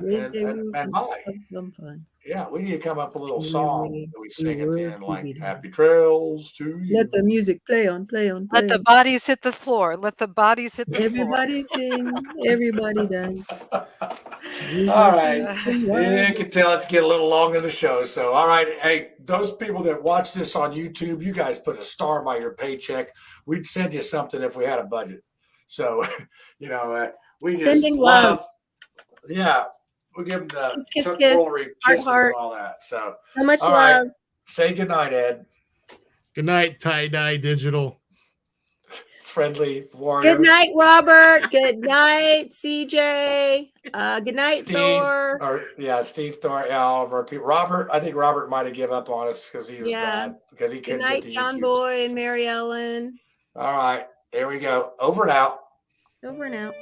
Raise the And roof and bye. have some fun. Yeah, we need to come up with a little song that we sing We at the work end, like together. "Happy Trails to You." Let the music play on, play on, Let play the on. bodies hit the floor. Let the bodies hit the floor. Everybody sing, everybody dance. All right. You can tell it's getting a little long in the show. So, all right. Hey, those people that watch this on YouTube, you guys put a star by your paycheck. We'd send you something if we had a budget. So, we just Sending love. love. Yeah. We'll give them the Kiss, kiss, Chuck kiss. Woolery Heart, kisses heart. and all that. So, So much all right. love. Say goodnight, Ed. Good night, tie-dye digital. Friendly warrior. Good night, Robert. Good night, CJ. Good night, Steve, Thor. Steve Thor, all of our people. Robert, I think Robert might have given up on us because he was bad because he Good couldn't night, get the John EQs. Boy and Mary Ellen. All right, there we go. Over and out. Over and out.